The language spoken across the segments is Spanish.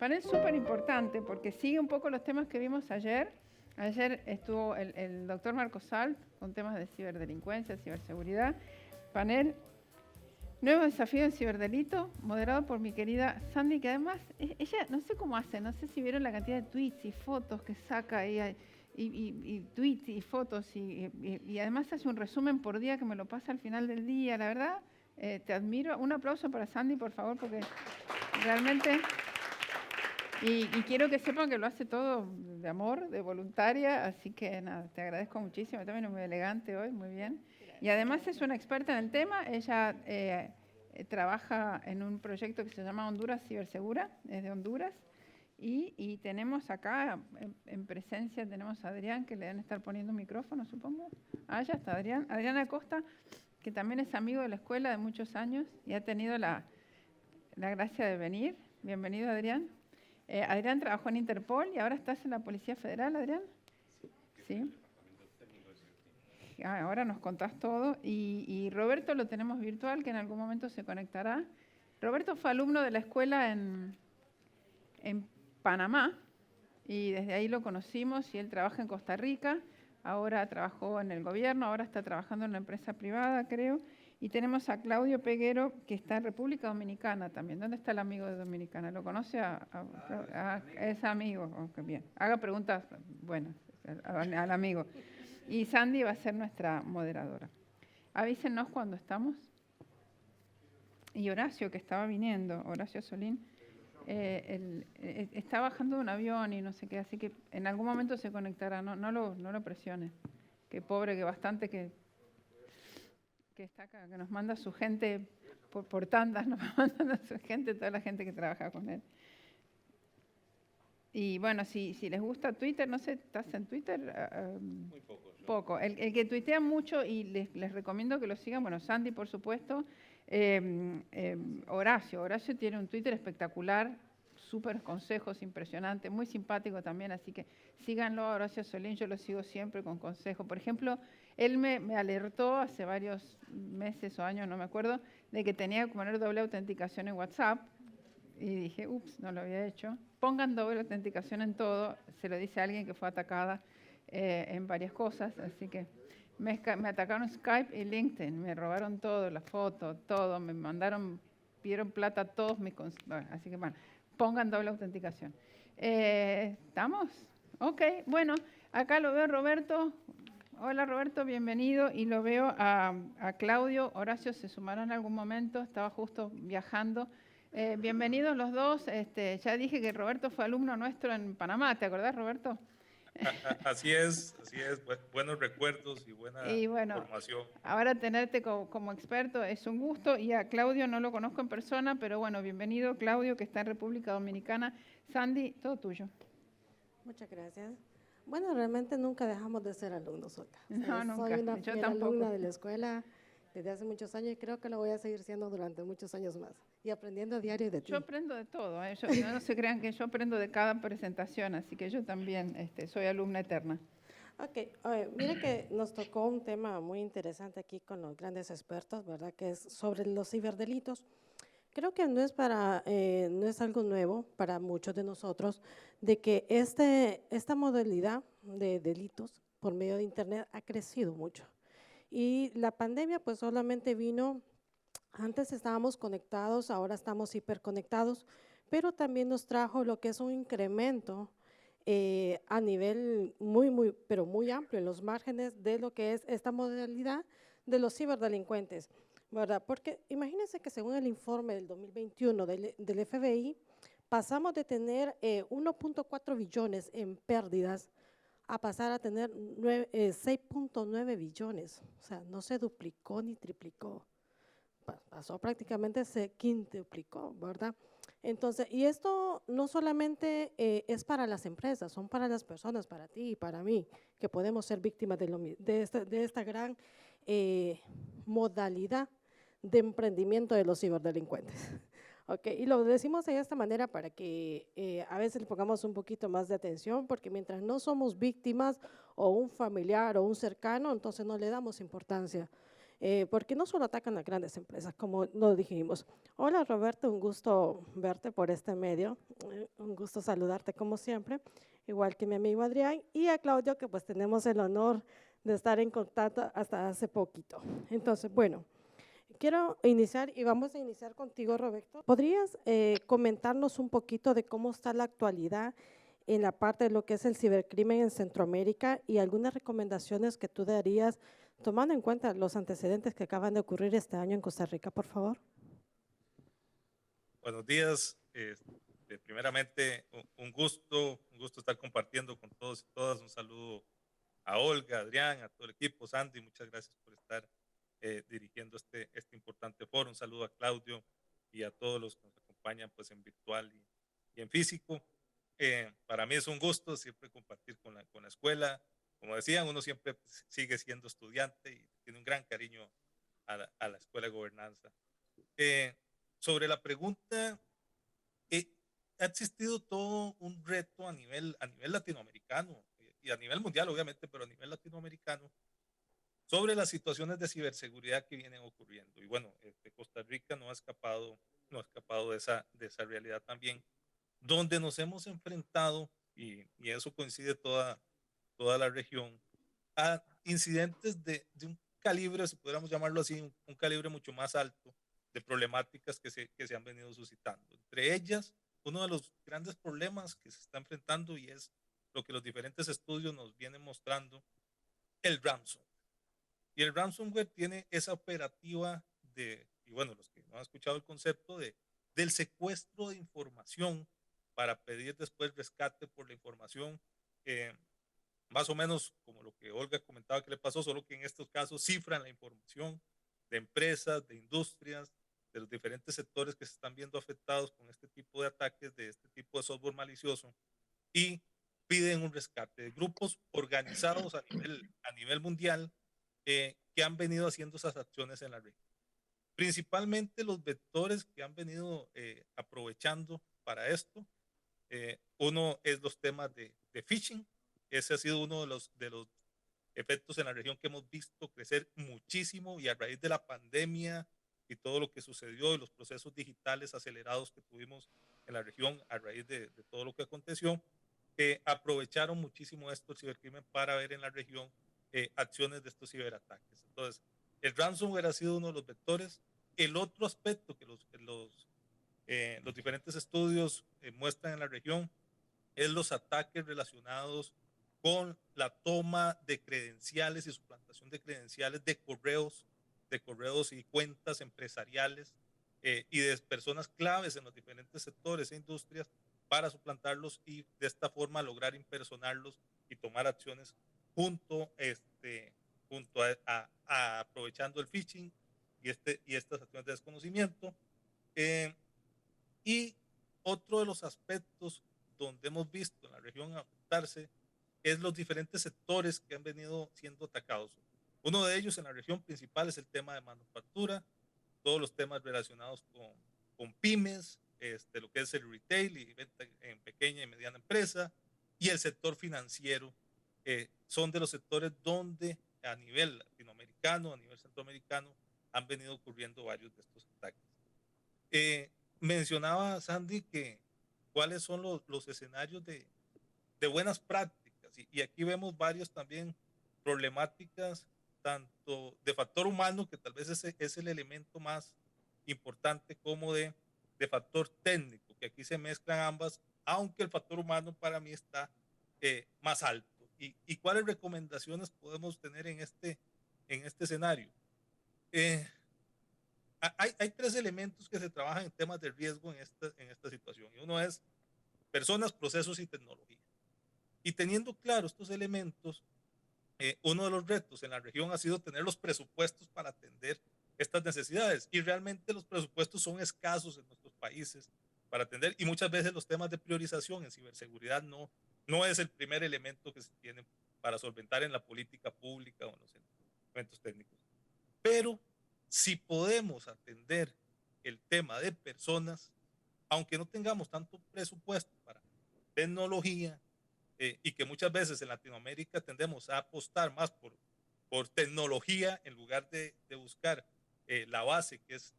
Panel súper importante porque sigue un poco los temas que vimos ayer. Ayer estuvo el doctor Marco Salt con temas de ciberdelincuencia, ciberseguridad. Panel Nuevo desafío en ciberdelito, moderado por mi querida Sandy, que además, ella no sé cómo hace, no sé si vieron la cantidad de tweets y fotos que saca ella, y tweets y fotos, y además hace un resumen por día que me lo pasa al final del día. La verdad, te admiro. Un aplauso para Sandy, por favor, porque realmente... Y quiero que sepan que lo hace todo de amor, de voluntaria, así que nada, te agradezco muchísimo. También es muy elegante hoy, muy bien. Y además es una experta en el tema. Ella trabaja en un proyecto que se llama Honduras Cibersegura, es de Honduras. Y tenemos acá, en presencia, tenemos a Adrián, que le deben estar poniendo un micrófono, supongo. Ah, ya está Adrián. Adrián Acosta, que también es amigo de la escuela de muchos años y ha tenido la gracia de venir. Bienvenido, Adrián. Adrián trabajó en Interpol y ahora estás en la Policía Federal, Adrián. Sí. Ahora nos contás todo. Y Roberto lo tenemos virtual, que en algún momento se conectará. Roberto fue alumno de la escuela en Panamá y desde ahí lo conocimos y él trabaja en Costa Rica. Ahora trabajó en el gobierno, ahora está trabajando en una empresa privada, creo. Y tenemos a Claudio Peguero, que está en República Dominicana también. ¿Dónde está el amigo de Dominicana? ¿Lo conoce? Es amigo. Oh, bien. Haga preguntas, bueno, al amigo. Y Sandy va a ser nuestra moderadora. Avísenos cuando estamos. Y Horacio, que estaba viniendo, Horacio Solín, está bajando de un avión y no sé qué, así que en algún momento se conectará. No lo presione. Qué pobre, que bastante que está acá, que nos manda su gente por tandas, nos manda su gente, toda la gente que trabaja con él. Y bueno, si les gusta Twitter, no sé, ¿estás en Twitter? Muy poco. Poco. El que tuitea mucho y les recomiendo que lo sigan, bueno, Sandy, por supuesto, Horacio tiene un Twitter espectacular, súper consejos impresionantes, muy simpático también, así que síganlo a Horacio Solín, yo lo sigo siempre con consejos. Por ejemplo, él me alertó hace varios meses o años, no me acuerdo, de que tenía que poner doble autenticación en WhatsApp. Y dije, ups, no lo había hecho. Pongan doble autenticación en todo. Se lo dice a alguien que fue atacada en varias cosas. Así que me atacaron Skype y LinkedIn. Me robaron todo, la foto, todo. Me mandaron, pidieron plata a todos mis... Así que bueno, pongan doble autenticación. ¿Estamos? Ok, bueno, acá lo veo Roberto. Hola Roberto, bienvenido. Y lo veo a Claudio. Horacio se sumará en algún momento. Estaba justo viajando. Bienvenidos los dos. Ya dije que Roberto fue alumno nuestro en Panamá. ¿Te acordás, Roberto? Así es. Buenos recuerdos y buena Y bueno, formación. ahora tenerte como experto es un gusto. Y a Claudio no lo conozco en persona, pero bueno, bienvenido Claudio, que está en República Dominicana. Sandy, todo tuyo. Muchas gracias. Bueno, realmente nunca dejamos de ser alumnos, Olga. No, nunca. Soy una Yo fiel tampoco. alumna de la escuela desde hace muchos años y creo que lo voy a seguir siendo durante muchos años más. Y aprendiendo a diario de ti. Yo aprendo de todo. No se crean que yo aprendo de cada presentación, así que yo también soy alumna eterna. Ok, mire que nos tocó un tema muy interesante aquí con los grandes expertos, ¿verdad? Que es sobre los ciberdelitos. Creo que no es algo nuevo para muchos de nosotros de que esta modalidad de delitos por medio de Internet ha crecido mucho. Y la pandemia pues solamente vino, antes estábamos conectados, ahora estamos hiperconectados, pero también nos trajo lo que es un incremento a nivel pero muy amplio en los márgenes de lo que es esta modalidad de los ciberdelincuentes, ¿verdad? Porque imagínense que según el informe del 2021 del FBI, pasamos de tener 1.4 billones en pérdidas a pasar a tener 6.9 billones, o sea, no se duplicó ni triplicó, pasó prácticamente, se quintuplicó, ¿verdad? Entonces, y esto no solamente es para las empresas, son para las personas, para ti y para mí, que podemos ser víctimas de esta gran modalidad de emprendimiento de los ciberdelincuentes. Okay, y lo decimos de esta manera para que a veces le pongamos un poquito más de atención, porque mientras no somos víctimas o un familiar o un cercano, entonces no le damos importancia. porque no solo atacan a grandes empresas, como lo dijimos. Hola Roberto, un gusto verte por este medio, un gusto saludarte como siempre, igual que mi amigo Adrián, y a Claudio, que pues tenemos el honor de estar en contacto hasta hace poquito. Entonces, bueno, quiero iniciar y vamos a iniciar contigo, Roberto. ¿Podrías comentarnos un poquito de cómo está la actualidad en la parte de lo que es el cibercrimen en Centroamérica y algunas recomendaciones que tú darías tomando en cuenta los antecedentes que acaban de ocurrir este año en Costa Rica, por favor? Buenos días. Primeramente, un gusto estar compartiendo con todos y todas. Un saludo a Olga, Adrián, a todo el equipo, Sandy, muchas gracias por estar dirigiendo este importante foro. Un saludo a Claudio y a todos los que nos acompañan pues, en virtual y en físico. Para mí es un gusto siempre compartir con la escuela. Como decían, uno siempre pues, sigue siendo estudiante y tiene un gran cariño a la escuela de gobernanza. Eh, Sobre la pregunta, eh, ha existido todo un reto a nivel latinoamericano y a nivel mundial, obviamente, pero a nivel latinoamericano, sobre las situaciones de ciberseguridad que vienen ocurriendo. Y bueno, Costa Rica no ha escapado de esa realidad también, donde nos hemos enfrentado, y eso coincide toda la región, a incidentes de un calibre, si pudiéramos llamarlo así, un calibre mucho más alto de problemáticas que se han venido suscitando. Entre ellas, uno de los grandes problemas que se está enfrentando y es lo que los diferentes estudios nos vienen mostrando, el ransomware. Y el ransomware tiene esa operativa y bueno, los que no han escuchado el concepto del secuestro de información para pedir después rescate por la información, eh, más o menos como lo que Olga comentaba que le pasó, solo que en estos casos cifran la información de empresas, de industrias, de los diferentes sectores que se están viendo afectados con este tipo de ataques, de este tipo de software malicioso, y piden un rescate de grupos organizados a nivel mundial que han venido haciendo esas acciones en la red. Principalmente los vectores que han venido aprovechando para esto. Uno es los temas de phishing. Ese ha sido uno de los efectos en la región que hemos visto crecer muchísimo y a raíz de la pandemia y todo lo que sucedió y los procesos digitales acelerados que tuvimos en la región a raíz de todo lo que aconteció, aprovecharon muchísimo esto el cibercrimen para ver en la región acciones de estos ciberataques. Entonces, el ransomware ha sido uno de los vectores. El otro aspecto que los diferentes estudios muestran en la región es los ataques relacionados con la toma de credenciales y suplantación de credenciales de correos y cuentas empresariales y de personas claves en los diferentes sectores e industrias para suplantarlos y de esta forma lograr impersonarlos y tomar acciones junto, aprovechando el phishing y estas acciones de desconocimiento. Eh, y otro de los aspectos donde hemos visto en la región afectarse es los diferentes sectores que han venido siendo atacados. Uno de ellos en la región principal es el tema de manufactura, todos los temas relacionados con pymes, lo que es el retail y venta en pequeña y mediana empresa, y el sector financiero. Son de los sectores donde a nivel latinoamericano, a nivel centroamericano, han venido ocurriendo varios de estos ataques. Mencionaba Sandy que cuáles son los escenarios de buenas prácticas y aquí vemos varios también problemáticas tanto de factor humano, que tal vez es el elemento más importante, como de factor técnico, que aquí se mezclan ambas, aunque el factor humano para mí está más alto. ¿Y cuáles recomendaciones podemos tener en este escenario? Eh, hay tres elementos que se trabajan en temas de riesgo en esta situación. Y uno es personas, procesos y tecnología. Y teniendo claro estos elementos, uno de los retos en la región ha sido tener los presupuestos para atender estas necesidades. Y realmente los presupuestos son escasos en nuestros países para atender. Y muchas veces los temas de priorización en ciberseguridad no es el primer elemento que se tiene para solventar en la política pública o en los elementos técnicos. Pero si podemos atender el tema de personas, aunque no tengamos tanto presupuesto para tecnología, y que muchas veces en Latinoamérica tendemos a apostar más por por tecnología, en lugar de buscar la base, que es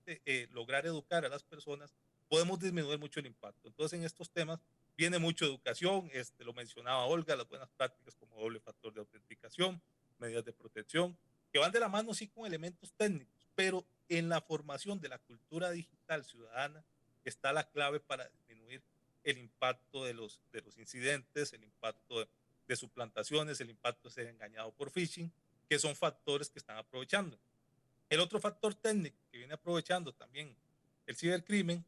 lograr educar a las personas, podemos disminuir mucho el impacto. Entonces, en estos temas viene mucho educación, lo mencionaba Olga, las buenas prácticas como doble factor de autenticación, medidas de protección, que van de la mano sí con elementos técnicos, pero en la formación de la cultura digital ciudadana está la clave para disminuir el impacto de los incidentes, el impacto de suplantaciones, el impacto de ser engañado por phishing, que son factores que están aprovechando. El otro factor técnico que viene aprovechando también el cibercrimen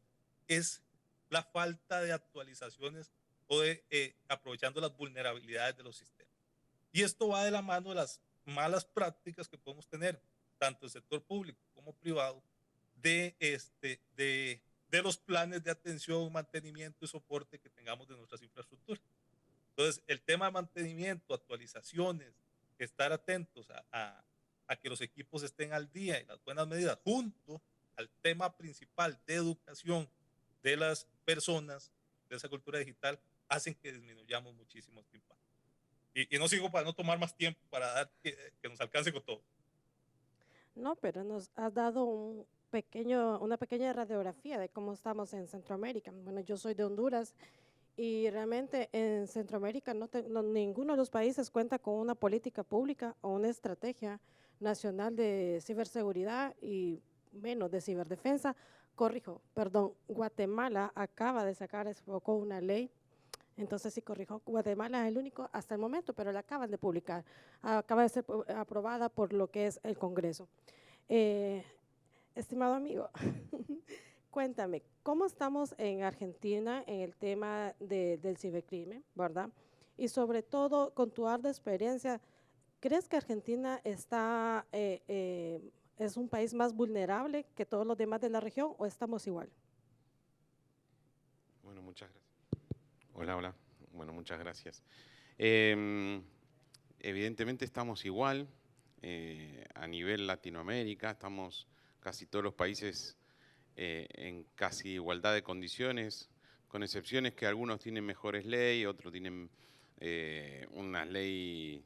es la falta de actualizaciones o de aprovechando las vulnerabilidades de los sistemas. Y esto va de la mano de las malas prácticas que podemos tener, tanto el sector público como privado, de los planes de atención, mantenimiento y soporte que tengamos de nuestras infraestructuras. Entonces, el tema de mantenimiento, actualizaciones, estar atentos a que los equipos estén al día y las buenas medidas, junto al tema principal de educación de las personas, de esa cultura digital, hacen que disminuyamos muchísimo este impacto. Y no sigo para no tomar más tiempo, para dar que nos alcance con todo. No, pero nos has dado una pequeña radiografía de cómo estamos en Centroamérica. Bueno, yo soy de Honduras y realmente en Centroamérica ninguno de los países cuenta con una política pública o una estrategia nacional de ciberseguridad y menos de ciberdefensa. Perdón, Guatemala acaba de sacar hace poco una ley. Entonces, sí, corrijo, Guatemala es el único hasta el momento, pero la acaban de publicar, acaba de ser aprobada por lo que es el Congreso. Estimado amigo, cuéntame, ¿cómo estamos en Argentina en el tema del cibercrimen, verdad? Y sobre todo, con tu arda experiencia, ¿crees que Argentina es un país más vulnerable que todos los demás de la región o estamos igual? Bueno, muchas gracias. Hola. Bueno, muchas gracias. Evidentemente estamos igual a nivel Latinoamérica, estamos casi todos los países en casi igualdad de condiciones, con excepciones que algunos tienen mejores leyes, otros tienen una ley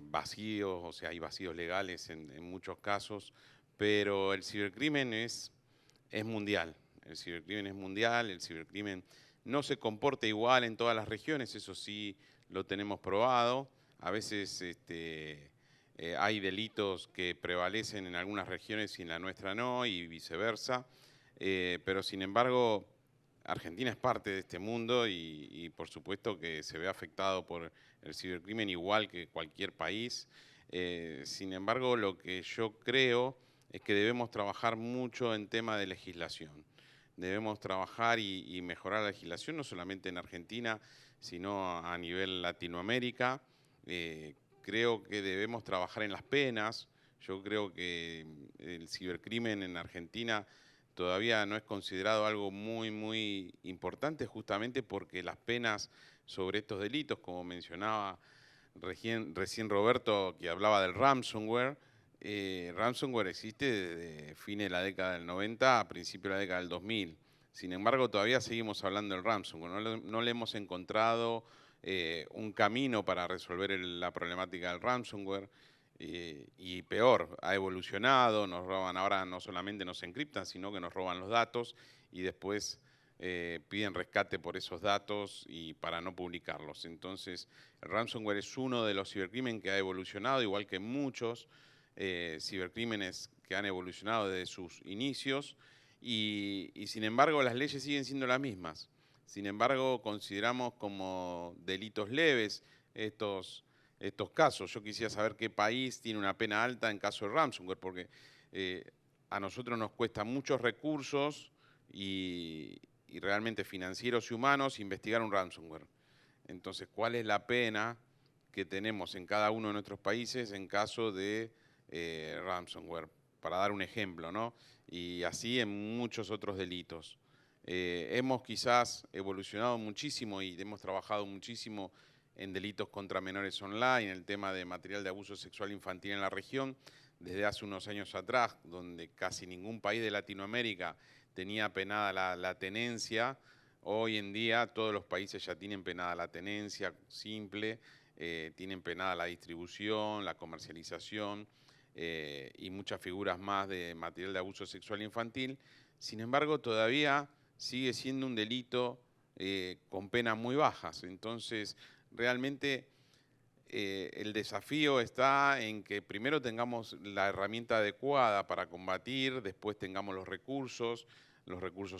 vacíos, o sea, hay vacíos legales en muchos casos, pero el cibercrimen es mundial. El cibercrimen es mundial, el cibercrimen no se comporta igual en todas las regiones, eso sí lo tenemos probado. A veces hay delitos que prevalecen en algunas regiones y en la nuestra no, y viceversa. Pero sin embargo, Argentina es parte de este mundo y por supuesto que se ve afectado por el cibercrimen igual que cualquier país. Sin embargo, lo que yo creo es que debemos trabajar mucho en tema de legislación. Debemos trabajar y mejorar la legislación, no solamente en Argentina, sino a nivel Latinoamérica. Creo que debemos trabajar en las penas. Yo creo que el cibercrimen en Argentina todavía no es considerado algo muy importante, justamente porque las penas sobre estos delitos, como mencionaba recién Roberto, que hablaba del ransomware, ransomware existe desde fines de la década del 90 a principios de la década del 2000. Sin embargo, todavía seguimos hablando del ransomware. No le hemos encontrado un camino para resolver la problemática del ransomware. Y peor, ha evolucionado, nos roban ahora, no solamente nos encriptan, sino que nos roban los datos y después piden rescate por esos datos y para no publicarlos. Entonces, el ransomware es uno de los cibercrímenes que ha evolucionado, igual que muchos cibercrímenes que han evolucionado desde sus inicios y sin embargo las leyes siguen siendo las mismas. Sin embargo, consideramos como delitos leves estos casos. Yo quisiera saber qué país tiene una pena alta en caso de ransomware, porque a nosotros nos cuesta muchos recursos y realmente financieros y humanos investigar un ransomware. Entonces, ¿cuál es la pena que tenemos en cada uno de nuestros países en caso de ransomware? Para dar un ejemplo, ¿no? Y así en muchos otros delitos. Hemos quizás evolucionado muchísimo y hemos trabajado muchísimo en delitos contra menores online, en el tema de material de abuso sexual infantil en la región, desde hace unos años atrás, donde casi ningún país de Latinoamérica tenía penada la tenencia. Hoy en día todos los países ya tienen penada la tenencia simple, tienen penada la distribución, la comercialización y muchas figuras más de material de abuso sexual infantil. Sin embargo, todavía sigue siendo un delito con penas muy bajas. Entonces, realmente el desafío está en que primero tengamos la herramienta adecuada para combatir, después tengamos los recursos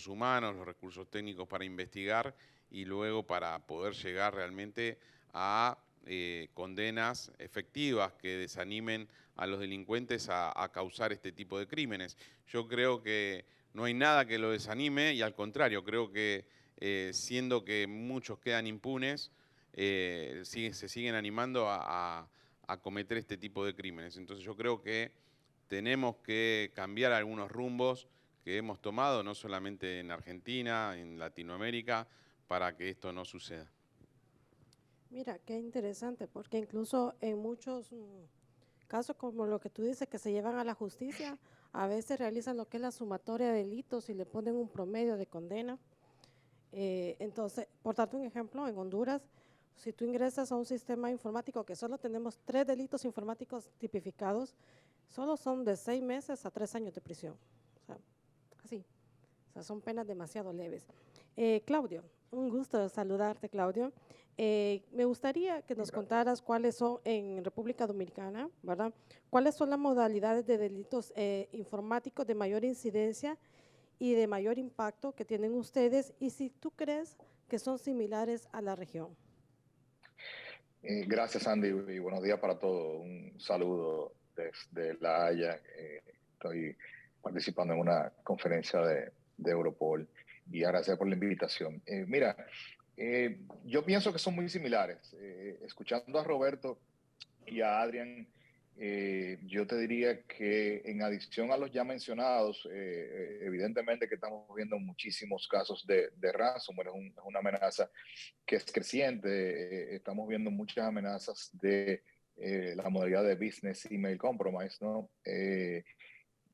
humanos, los recursos técnicos para investigar y luego para poder llegar realmente a condenas efectivas que desanimen a los delincuentes a causar este tipo de crímenes. Yo creo que no hay nada que lo desanime y al contrario, creo que siendo que muchos quedan impunes, se siguen animando a cometer este tipo de crímenes. Entonces yo creo que tenemos que cambiar algunos rumbos que hemos tomado, no solamente en Argentina, en Latinoamérica, para que esto no suceda. Mira, qué interesante, porque incluso en muchos casos como lo que tú dices, que se llevan a la justicia, a veces realizan lo que es la sumatoria de delitos y le ponen un promedio de condena. Entonces, por darte un ejemplo, en Honduras, si tú ingresas a un sistema informático que solo tenemos 3 delitos informáticos tipificados, solo son de 6 meses a 3 años de prisión. O sea, así. O sea, son penas demasiado leves. Claudio, un gusto saludarte, Claudio. Me gustaría que nos contaras cuáles son en República Dominicana, ¿verdad? ¿Cuáles son las modalidades de delitos informáticos de mayor incidencia y de mayor impacto que tienen ustedes y si tú crees que son similares a la región? Gracias, Andy, y buenos días para todos. Un saludo desde La Haya. Estoy participando en una conferencia de Europol y gracias por la invitación. Mira, yo pienso que son muy similares. Escuchando a Roberto y a Adrián, yo te diría que en adición a los ya mencionados, evidentemente que estamos viendo muchísimos casos de ransomware, es una amenaza que es creciente. Estamos viendo muchas amenazas de la modalidad de business email compromise, ¿no?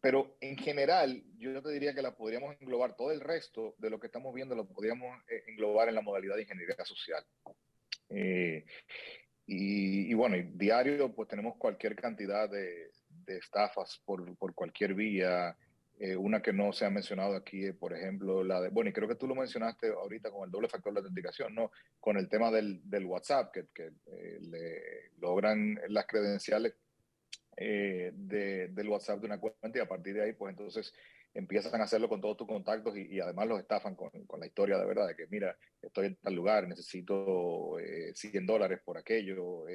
Pero en general, yo te diría que la podríamos englobar, todo el resto de lo que estamos viendo lo podríamos englobar en la modalidad de ingeniería social. Y bueno, y diario pues tenemos cualquier cantidad de estafas por cualquier vía. Una que no se ha mencionado aquí, por ejemplo, la de, bueno, y creo que tú lo mencionaste ahorita con el doble factor de autenticación, ¿no? Con el tema del WhatsApp, que le logran las credenciales del WhatsApp de una cuenta y a partir de ahí, pues entonces empiezan a hacerlo con todos tus contactos y además los estafan con la historia de verdad, de que mira, estoy en tal lugar, necesito $100 por aquello,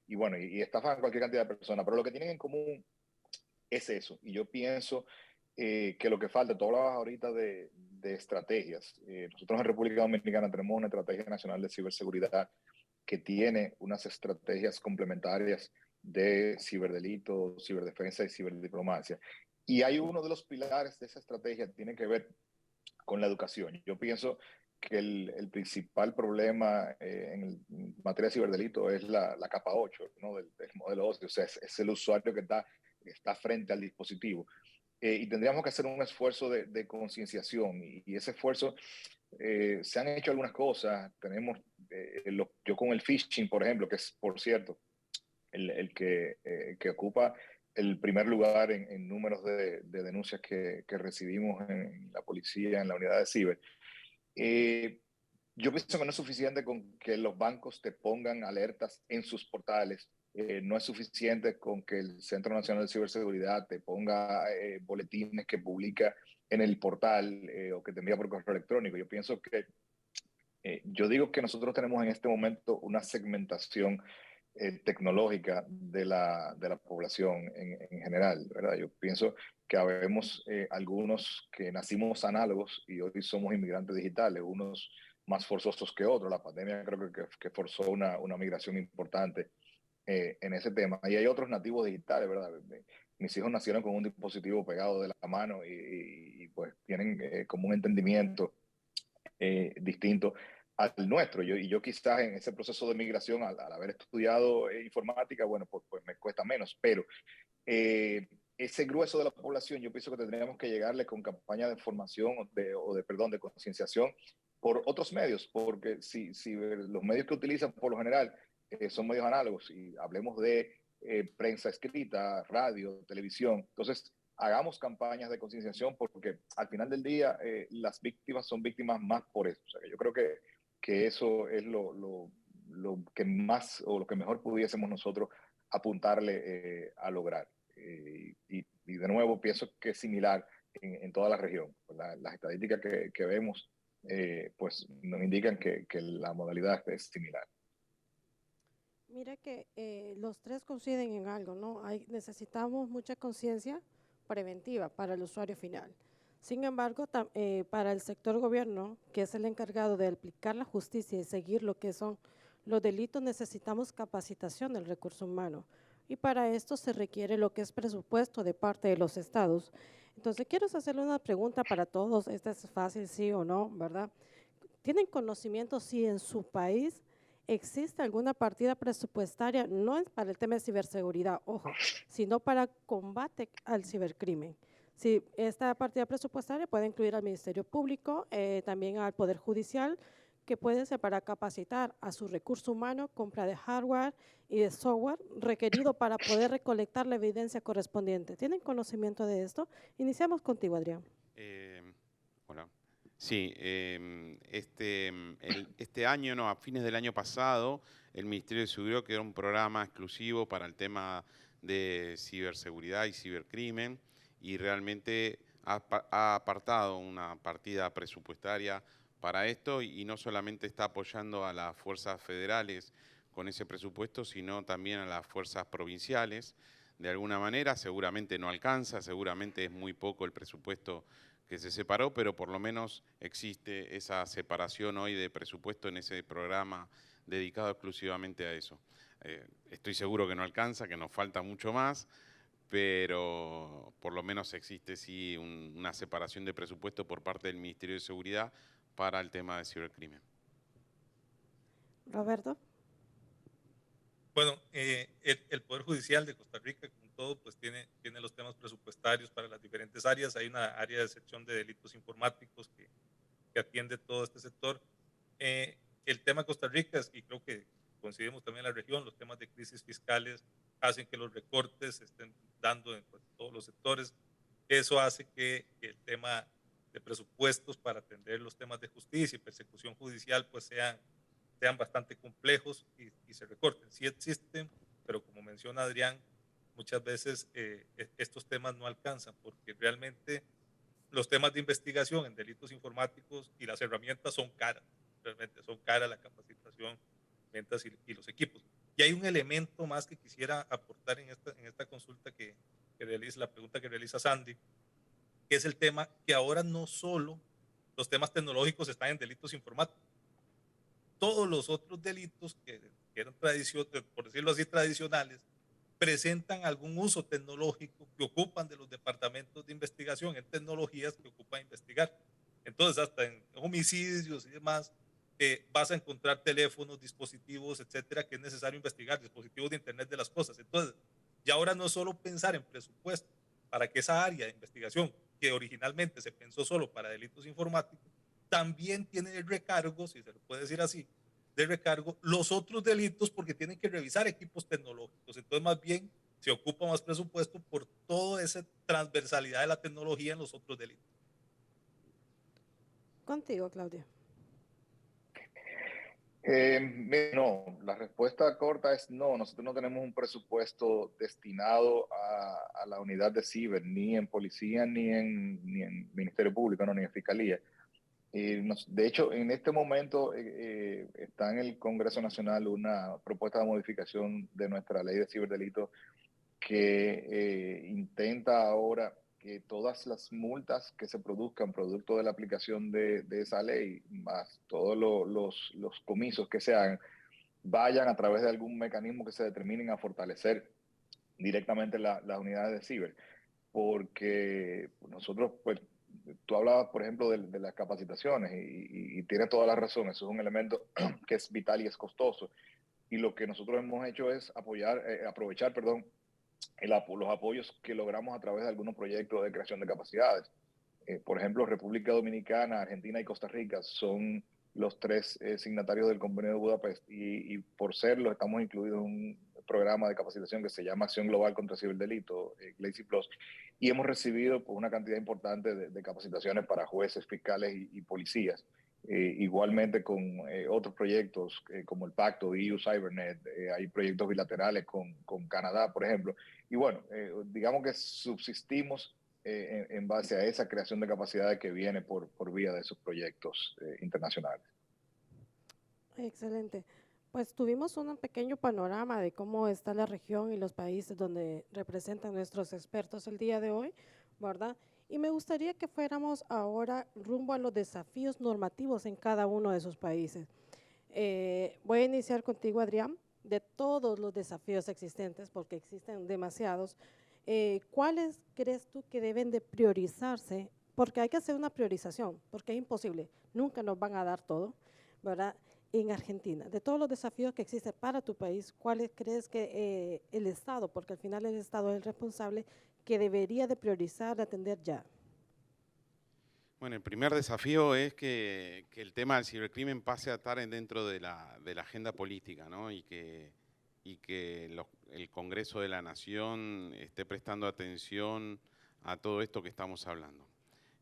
y bueno, y estafan a cualquier cantidad de personas, pero lo que tienen en común es eso, y yo pienso que lo que falta, tú hablabas ahorita de estrategias, nosotros en República Dominicana tenemos una estrategia nacional de ciberseguridad que tiene unas estrategias complementarias de ciberdelitos, ciberdefensa y ciberdiplomacia. Y hay uno de los pilares de esa estrategia que tiene que ver con la educación. Yo pienso que el principal problema en materia de ciberdelito es la capa 8, ¿no? del modelo OSI, o sea, es el usuario que está frente al dispositivo. Y tendríamos que hacer un esfuerzo de concienciación y ese esfuerzo se han hecho algunas cosas. Tenemos, yo con el phishing, por ejemplo, que es, por cierto, el que ocupa el primer lugar en números de denuncias que recibimos en la policía, en la unidad de ciber. Yo pienso que no es suficiente con que los bancos te pongan alertas en sus portales. No es suficiente con que el Centro Nacional de Ciberseguridad te ponga boletines que publica en el portal o que te envía por correo electrónico. Yo pienso que, yo digo que nosotros tenemos en este momento una segmentación tecnológica de la población en general, ¿verdad? Yo pienso que habemos algunos que nacimos análogos y hoy somos inmigrantes digitales, unos más forzosos que otros. La pandemia creo que forzó una migración importante en ese tema. Y hay otros nativos digitales, ¿verdad? Mis hijos nacieron con un dispositivo pegado de la mano y pues tienen como un entendimiento distinto al nuestro. Yo quizás en ese proceso de migración, al haber estudiado informática, bueno, pues me cuesta menos, pero ese grueso de la población yo pienso que tendríamos que llegarle con campañas de formación de concienciación por otros medios, porque si los medios que utilizan por lo general son medios análogos y hablemos de prensa escrita, radio, televisión. Entonces, hagamos campañas de concienciación porque al final del día las víctimas son víctimas más por eso. O sea, que yo creo que eso es lo que más o lo que mejor pudiésemos nosotros apuntarle a lograr. Y de nuevo pienso que es similar en toda la región. Las estadísticas que vemos pues nos indican que la modalidad es similar. Mira que los tres coinciden en algo, ¿no? Necesitamos mucha conciencia preventiva para el usuario final. Sin embargo, para el sector gobierno, que es el encargado de aplicar la justicia y seguir lo que son los delitos, necesitamos capacitación del recurso humano. Y para esto se requiere lo que es presupuesto de parte de los estados. Entonces, quiero hacerle una pregunta para todos. Esta es fácil, sí o no, ¿verdad? ¿Tienen conocimiento si en su país existe alguna partida presupuestaria, no es para el tema de ciberseguridad, ojo, sino para combate al cibercrimen? Si esta partida presupuestaria puede incluir al Ministerio Público, también al Poder Judicial, que puede ser para capacitar a su recurso humano, compra de hardware y de software requerido para poder recolectar la evidencia correspondiente. ¿Tienen conocimiento de esto? Iniciamos contigo, Adrián. Hola. Sí, este año, no, a fines del año pasado, el Ministerio de Seguridad creó un programa exclusivo para el tema de ciberseguridad y cibercrimen y realmente ha apartado una partida presupuestaria para esto y no solamente está apoyando a las fuerzas federales con ese presupuesto, sino también a las fuerzas provinciales. De alguna manera, seguramente no alcanza, seguramente es muy poco el presupuesto que se separó, pero por lo menos existe esa separación hoy de presupuesto en ese programa dedicado exclusivamente a eso. Estoy seguro que no alcanza, que nos falta mucho más, pero por lo menos existe sí una separación de presupuesto por parte del Ministerio de Seguridad para el tema de cibercrimen. Roberto. Bueno, el Poder Judicial de Costa Rica, como todo, pues tiene los temas presupuestarios para las diferentes áreas. Hay una área de sección de delitos informáticos que atiende todo este sector. El tema de Costa Rica, y creo que coincidimos también en la región, los temas de crisis fiscales hacen que los recortes se estén dando en todos los sectores. Eso hace que el tema de presupuestos para atender los temas de justicia y persecución judicial pues sean bastante complejos y se recorten. Sí existen, pero como menciona Adrián, muchas veces estos temas no alcanzan porque realmente los temas de investigación en delitos informáticos y las herramientas son caras, realmente son caras la capacitación, ventas y los equipos. Y hay un elemento más que quisiera aportar en esta consulta que realiza, la pregunta que realiza Sandy, que es el tema que ahora no solo los temas tecnológicos están en delitos informáticos, todos los otros delitos que eran por decirlo así, tradicionales, presentan algún uso tecnológico que ocupan de los departamentos de investigación en tecnologías que ocupan investigar. Entonces, hasta en homicidios y demás, vas a encontrar teléfonos, dispositivos, etcétera, que es necesario investigar, dispositivos de Internet de las cosas. Entonces, ya ahora no es solo pensar en presupuesto para que esa área de investigación, que originalmente se pensó solo para delitos informáticos, también tiene el recargo, si se lo puede decir así, de recargo los otros delitos porque tienen que revisar equipos tecnológicos. Entonces, más bien, se ocupa más presupuesto por toda esa transversalidad de la tecnología en los otros delitos. Contigo, Claudia. No, la respuesta corta es no. Nosotros no tenemos un presupuesto destinado a la unidad de ciber, ni en policía, ni en Ministerio Público, no, ni en Fiscalía. De hecho, en este momento está en el Congreso Nacional una propuesta de modificación de nuestra ley de ciberdelitos que intenta ahora que todas las multas que se produzcan producto de la aplicación de esa ley, más todos los comisos que se hagan, vayan a través de algún mecanismo que se determinen a fortalecer directamente las unidades de ciber. Porque nosotros, pues, tú hablabas, por ejemplo, de las capacitaciones y tienes toda la razón, eso es un elemento que es vital y es costoso. Y lo que nosotros hemos hecho es aprovechar, los apoyos que logramos a través de algunos proyectos de creación de capacidades. Por ejemplo, República Dominicana, Argentina y Costa Rica son los 3 signatarios del Convenio de Budapest y por serlo estamos incluidos en un programa de capacitación que se llama Acción Global contra Ciberdelito, GLACY Plus, y hemos recibido pues, una cantidad importante de capacitaciones para jueces, fiscales y policías. Igualmente con otros proyectos como el Pacto EU Cybernet, hay proyectos bilaterales con Canadá, por ejemplo. Y bueno, digamos que subsistimos en base a esa creación de capacidades que viene por vía de esos proyectos internacionales. Excelente. Pues tuvimos un pequeño panorama de cómo está la región y los países donde representan nuestros expertos el día de hoy, ¿verdad? Y me gustaría que fuéramos ahora rumbo a los desafíos normativos en cada uno de esos países. Voy a iniciar contigo, Adrián, de todos los desafíos existentes, porque existen demasiados. ¿Cuáles crees tú que deben de priorizarse? Porque hay que hacer una priorización, porque es imposible, nunca nos van a dar todo, ¿verdad? En Argentina, de todos los desafíos que existen para tu país, ¿cuáles crees que el Estado, porque al final el Estado es el responsable, que debería de priorizar, de atender ya? Bueno, el primer desafío es que el tema del cibercrimen pase a estar dentro de la agenda política, ¿no? Y que el Congreso de la Nación esté prestando atención a todo esto que estamos hablando.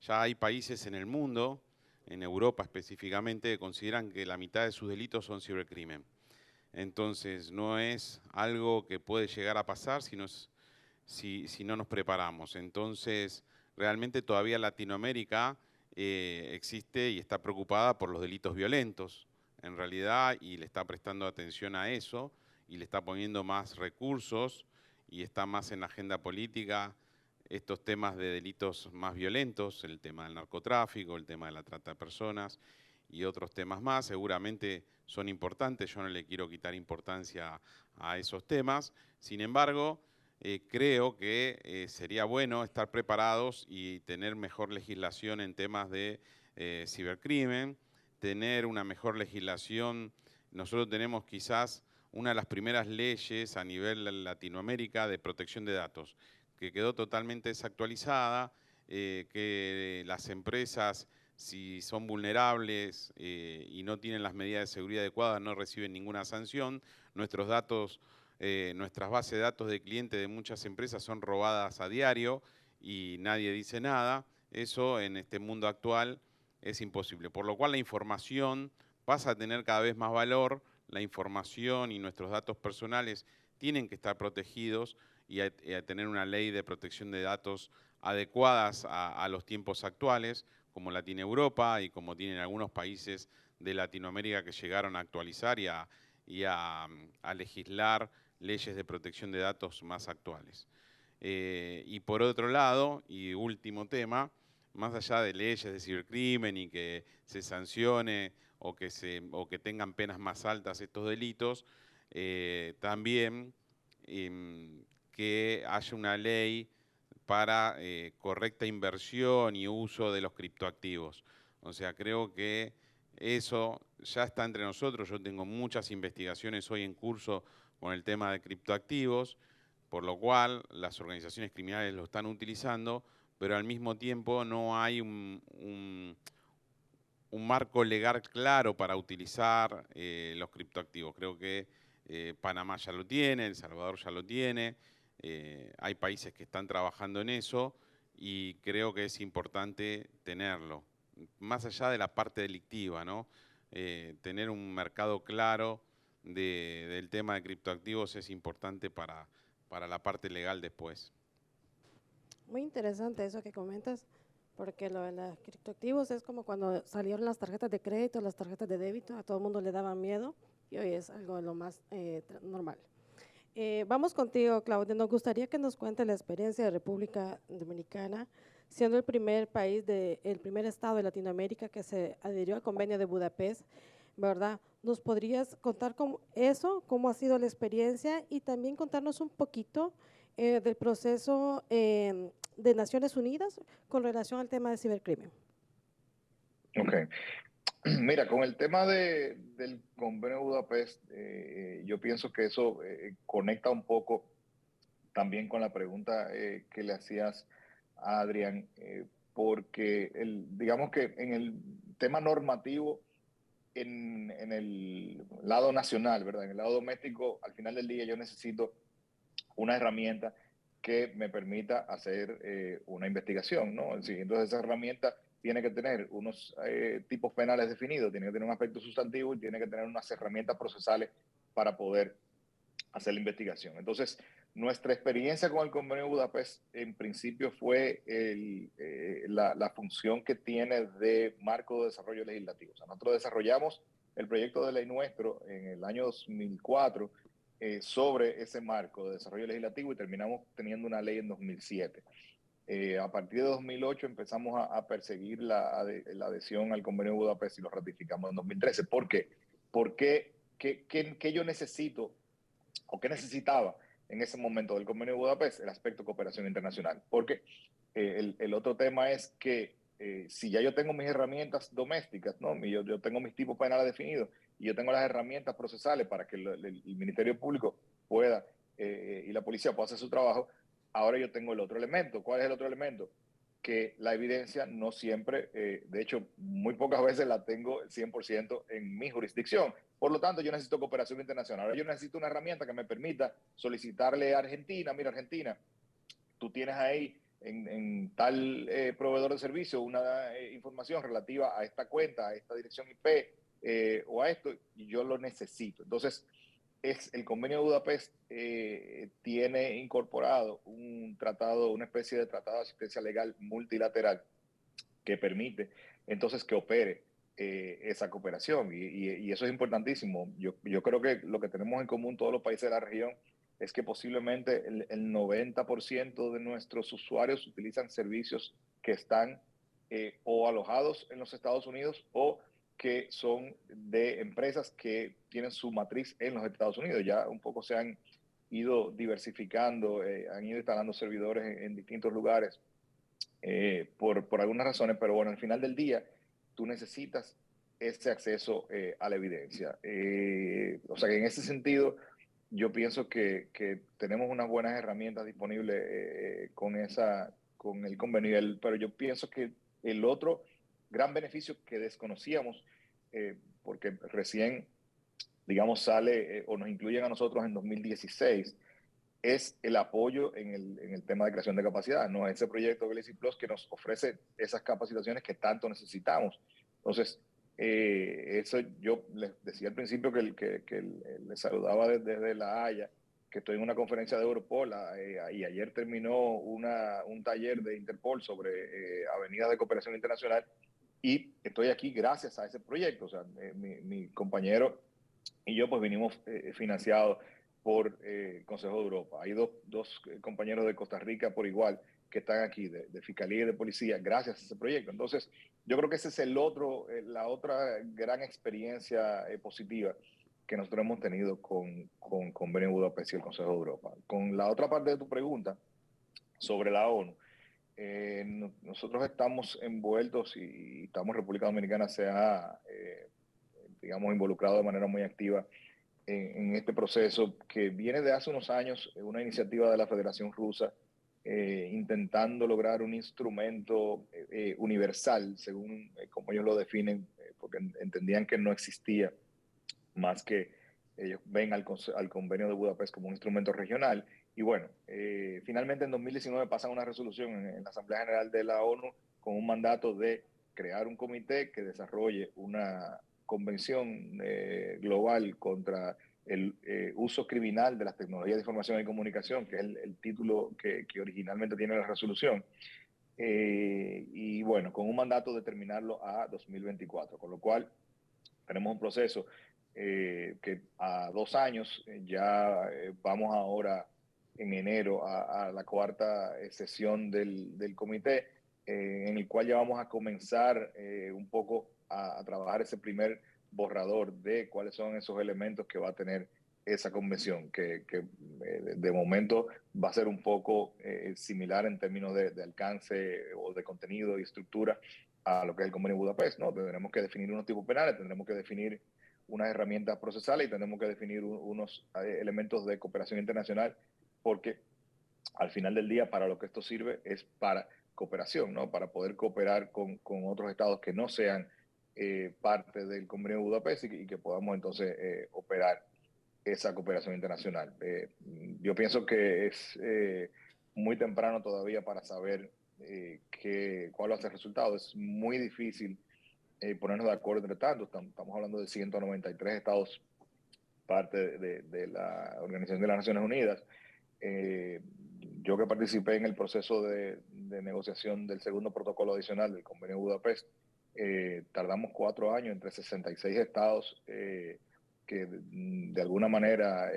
Ya hay países en el mundo, en Europa específicamente, que consideran que la mitad de sus delitos son cibercrimen. Entonces, no es algo que puede llegar a pasar si no nos preparamos. Entonces, realmente todavía Latinoamérica existe y está preocupada por los delitos violentos, en realidad, y le está prestando atención a eso, y le está poniendo más recursos, y está más en la agenda política estos temas de delitos más violentos, el tema del narcotráfico, el tema de la trata de personas y otros temas más. Seguramente son importantes, yo no le quiero quitar importancia a esos temas. Sin embargo, creo que sería bueno estar preparados y tener mejor legislación en temas de cibercrimen, tener una mejor legislación. Nosotros tenemos quizás una de las primeras leyes a nivel Latinoamérica de protección de datos, que quedó totalmente desactualizada, que las empresas, si son vulnerables y no tienen las medidas de seguridad adecuadas, no reciben ninguna sanción. Nuestros datos, nuestras bases de datos de clientes de muchas empresas son robadas a diario y nadie dice nada. Eso en este mundo actual es imposible. Por lo cual la información pasa a tener cada vez más valor, la información y nuestros datos personales tienen que estar protegidos y a tener una ley de protección de datos adecuadas a los tiempos actuales, como la tiene Europa y como tienen algunos países de Latinoamérica que llegaron a actualizar y a legislar leyes de protección de datos más actuales. Y por otro lado, y último tema, más allá de leyes de cibercrimen y que se sancione o que tengan penas más altas estos delitos, también que haya una ley para correcta inversión y uso de los criptoactivos. O sea, creo que eso ya está entre nosotros. Yo tengo muchas investigaciones hoy en curso con el tema de criptoactivos, por lo cual las organizaciones criminales lo están utilizando, pero al mismo tiempo no hay un marco legal claro para utilizar los criptoactivos. Creo que Panamá ya lo tiene, El Salvador ya lo tiene, hay países que están trabajando en eso y creo que es importante tenerlo. Más allá de la parte delictiva, ¿no? Tener un mercado claro del tema de criptoactivos es importante para la parte legal después. Muy interesante eso que comentas, porque lo de los criptoactivos es como cuando salieron las tarjetas de crédito, las tarjetas de débito, a todo el mundo le daba miedo y hoy es algo de lo más normal. Vamos contigo, Claudia. Nos gustaría que nos cuente la experiencia de República Dominicana, siendo el primer país, el primer estado de Latinoamérica que se adhirió al Convenio de Budapest, ¿verdad? ¿Nos podrías contar cómo ha sido la experiencia y también contarnos un poquito del proceso de Naciones Unidas con relación al tema de cibercrimen? Ok. Mira, con el tema del Convenio de Budapest, yo pienso que eso conecta un poco también con la pregunta que le hacías a Adrián, porque digamos que en el tema normativo en el lado nacional, ¿verdad? En el lado doméstico, al final del día yo necesito una herramienta que me permita hacer una investigación, ¿no? Sí, entonces esa herramienta tiene que tener unos tipos penales definidos, tiene que tener un aspecto sustantivo y tiene que tener unas herramientas procesales para poder hacer la investigación. Entonces, nuestra experiencia con el Convenio de Budapest en principio fue la función que tiene de marco de desarrollo legislativo. O sea, nosotros desarrollamos el proyecto de ley nuestro en el año 2004 sobre ese marco de desarrollo legislativo y terminamos teniendo una ley en 2007. A partir de 2008 empezamos a perseguir la adhesión al Convenio de Budapest y lo ratificamos en 2013. ¿Por qué? Porque ¿qué yo necesito o qué necesitaba en ese momento del Convenio de Budapest? El aspecto de cooperación internacional. Porque el otro tema es que si ya yo tengo mis herramientas domésticas, ¿no? Yo tengo mis tipos penales definidos y yo tengo las herramientas procesales para que el Ministerio Público pueda y la policía pueda hacer su trabajo, ahora yo tengo el otro elemento. ¿Cuál es el otro elemento? Que la evidencia no siempre, de hecho, muy pocas veces la tengo 100% en mi jurisdicción. Por lo tanto, yo necesito cooperación internacional. Ahora yo necesito una herramienta que me permita solicitarle a Argentina, mira Argentina, tú tienes ahí en tal proveedor de servicio una información relativa a esta cuenta, a esta dirección IP o a esto, y yo lo necesito. Entonces, el Convenio de Budapest tiene incorporado un tratado, una especie de tratado de asistencia legal multilateral que permite entonces que opere esa cooperación. Y eso es importantísimo. Yo creo que lo que tenemos en común todos los países de la región es que posiblemente el 90% de nuestros usuarios utilizan servicios que están o alojados en los Estados Unidos o que son de empresas que tienen su matriz en los Estados Unidos. Ya un poco se han ido diversificando, han ido instalando servidores en distintos lugares por algunas razones, pero bueno, al final del día tú necesitas ese acceso a la evidencia. O sea que en ese sentido yo pienso que tenemos unas buenas herramientas disponibles con el convenio, pero yo pienso que el otro gran beneficio que desconocíamos, porque recién, digamos, sale o nos incluyen a nosotros en 2016, es el apoyo en el tema de creación de capacidad, ¿no? Ese proyecto Galaxy Plus que nos ofrece esas capacitaciones que tanto necesitamos. Entonces, eso yo les decía al principio que les saludaba desde La Haya, que estoy en una conferencia de Europol y ayer terminó un taller de Interpol sobre avenidas de cooperación internacional y estoy aquí gracias a ese proyecto. O sea, mi compañero y yo pues vinimos financiados por el Consejo de Europa. Hay dos compañeros de Costa Rica por igual que están aquí, de Fiscalía y de Policía, gracias a ese proyecto. Entonces, yo creo que ese es la otra gran experiencia positiva que nosotros hemos tenido con Convenio Budapest y el Consejo de Europa. Con la otra parte de tu pregunta sobre la ONU, nosotros estamos envueltos y estamos, República Dominicana se ha, digamos, involucrado de manera muy activa en este proceso que viene de hace unos años, una iniciativa de la Federación Rusa, intentando lograr un instrumento universal, según como ellos lo definen, porque entendían que no existía más que ellos ven al Convenio de Budapest como un instrumento regional. Y bueno, finalmente en 2019 pasan una resolución en la Asamblea General de la ONU con un mandato de crear un comité que desarrolle una convención global contra el uso criminal de las tecnologías de información y comunicación, que es el título que originalmente tiene la resolución. Y bueno, con un mandato de terminarlo a 2024, con lo cual tenemos un proceso que a 2 años, ya vamos ahora en enero a la cuarta sesión del comité, en el cual ya vamos a comenzar un poco a trabajar ese primer borrador de cuáles son esos elementos que va a tener esa convención, que de momento va a ser un poco similar en términos de alcance o de contenido y estructura a lo que es el Convenio de Budapest, ¿no? Tendremos que definir unos tipos penales, tendremos que definir unas herramientas procesales y tenemos que definir unos elementos de cooperación internacional, porque al final del día para lo que esto sirve es para cooperación, ¿no? Para poder cooperar con otros estados que no sean parte del Convenio de Budapest y que podamos entonces operar esa cooperación internacional. Yo pienso que es muy temprano todavía para saber cuál va a ser el resultado. Es muy difícil ponernos de acuerdo entre tanto. Estamos hablando de 193 estados parte de la Organización de las Naciones Unidas. Yo que participé en el proceso de negociación del segundo protocolo adicional del Convenio de Budapest, tardamos 4 años entre 66 estados que de alguna manera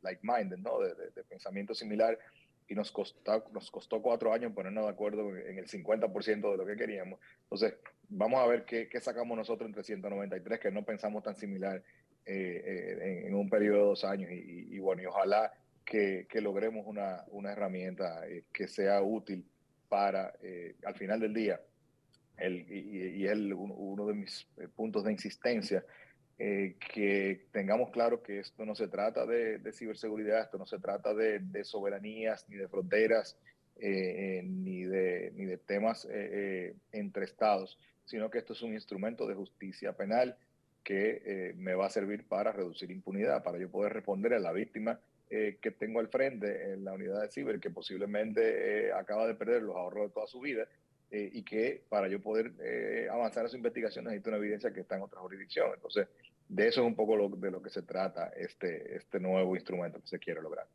like-minded, ¿no? de pensamiento similar, y nos costó 4 años ponernos de acuerdo en el 50% de lo que queríamos. Entonces, vamos a ver qué sacamos nosotros entre 193 que no pensamos tan similar en un periodo de 2 años y bueno, y ojalá que logremos una herramienta que sea útil para, al final del día, y es uno de mis puntos de insistencia, que tengamos claro que esto no se trata de ciberseguridad, esto no se trata de soberanías, ni de fronteras, ni de temas entre estados, sino que esto es un instrumento de justicia penal que me va a servir para reducir impunidad, para yo poder responder a la víctima que tengo al frente en la unidad de ciber, que posiblemente acaba de perder los ahorros de toda su vida, y que para yo poder avanzar en su investigación necesito una evidencia que está en otra jurisdicción. Entonces, de eso es un poco de lo que se trata este nuevo instrumento que se quiere lograr.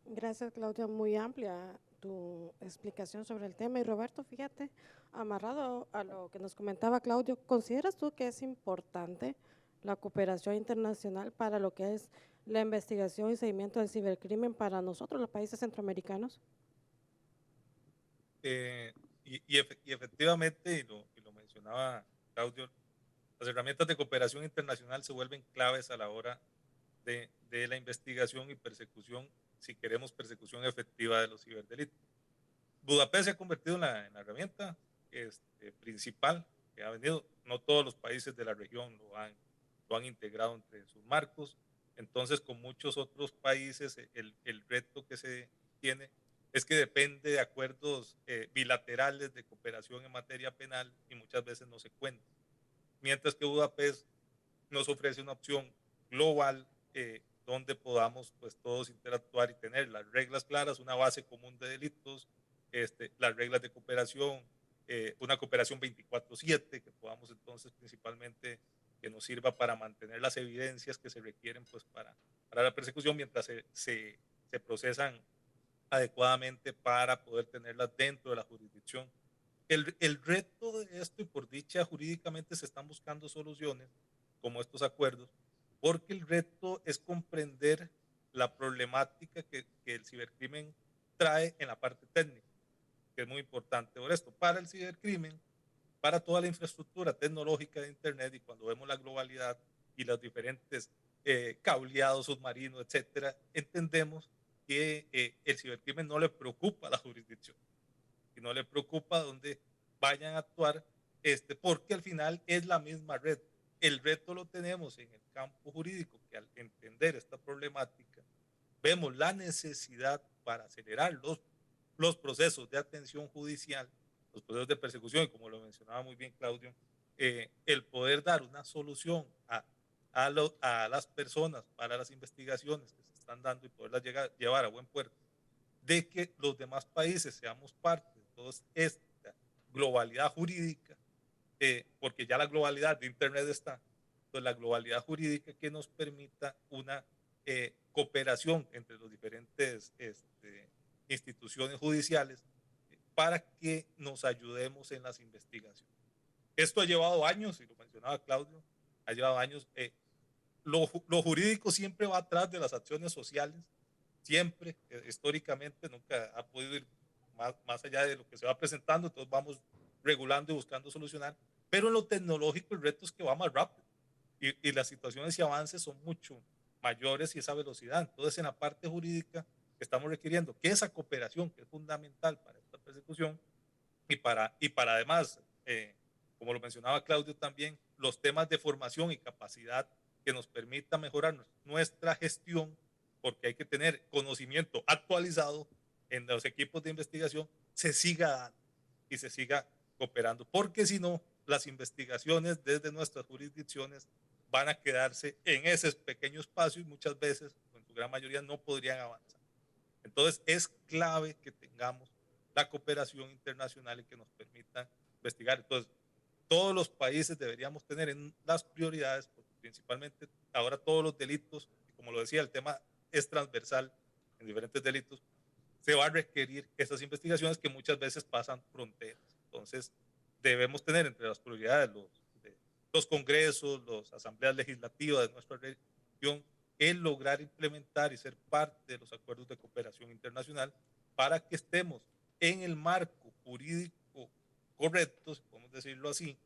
Gracias, Claudia, muy amplia tu explicación sobre el tema. Y Roberto, fíjate, amarrado a lo que nos comentaba Claudio, ¿consideras tú que es importante la cooperación internacional para lo que es la investigación y seguimiento del cibercrimen para nosotros, los países centroamericanos? Y efectivamente, y lo mencionaba Claudio, las herramientas de cooperación internacional se vuelven claves a la hora de la investigación y persecución, si queremos persecución efectiva de los ciberdelitos. Budapest se ha convertido en la herramienta principal que ha venido. No todos los países de la región lo han integrado entre sus marcos. Entonces, con muchos otros países, el reto que se tiene es que depende de acuerdos bilaterales de cooperación en materia penal y muchas veces no se cuenta. Mientras que Budapest nos ofrece una opción global donde podamos pues todos interactuar y tener las reglas claras, una base común de delitos, las reglas de cooperación, una cooperación 24/7 que podamos entonces principalmente que nos sirva para mantener las evidencias que se requieren pues para la persecución mientras se procesan adecuadamente para poder tenerlas dentro de la jurisdicción. El reto de esto, y por dicha jurídicamente se están buscando soluciones como estos acuerdos, porque el reto es comprender la problemática que el cibercrimen trae en la parte técnica, que es muy importante por esto, para el cibercrimen, para toda la infraestructura tecnológica de Internet, y cuando vemos la globalidad y los diferentes cableados submarinos, etcétera, entendemos que el cibercrimen no le preocupa a la jurisdicción y no le preocupa dónde vayan a actuar, porque al final es la misma red. El reto lo tenemos en el campo jurídico, que al entender esta problemática, vemos la necesidad para acelerar los procesos de atención judicial, los procesos de persecución, y como lo mencionaba muy bien Claudio, el poder dar una solución a las personas para las investigaciones que se están dando y poderlas llevar a buen puerto, de que los demás países seamos parte de toda esta globalidad jurídica, porque ya la globalidad de Internet está, entonces la globalidad jurídica que nos permita una cooperación entre los diferentes instituciones judiciales para que nos ayudemos en las investigaciones. Esto ha llevado años, y lo mencionaba Claudio, ha llevado años. Lo jurídico siempre va atrás de las acciones sociales, siempre, históricamente, nunca ha podido ir más allá de lo que se va presentando, entonces vamos regulando y buscando solucionar, pero en lo tecnológico el reto es que va más rápido y las situaciones y avances son mucho mayores y esa velocidad. Entonces, en la parte jurídica estamos requiriendo que esa cooperación, que es fundamental para esta persecución y para además, como lo mencionaba Claudio también, los temas de formación y capacidad que nos permita mejorar nuestra gestión, porque hay que tener conocimiento actualizado en los equipos de investigación, se siga dando y se siga cooperando, porque si no, las investigaciones desde nuestras jurisdicciones van a quedarse en ese pequeño espacio y muchas veces, o en su gran mayoría, no podrían avanzar. Entonces, es clave que tengamos la cooperación internacional y que nos permita investigar. Entonces, todos los países deberíamos tener en las prioridades, porque principalmente ahora todos los delitos, como lo decía, el tema es transversal en diferentes delitos, se va a requerir esas investigaciones que muchas veces pasan fronteras. Entonces, debemos tener entre las prioridades los congresos, las asambleas legislativas de nuestra región, el lograr implementar y ser parte de los acuerdos de cooperación internacional para que estemos en el marco jurídico correcto, si podemos decirlo así,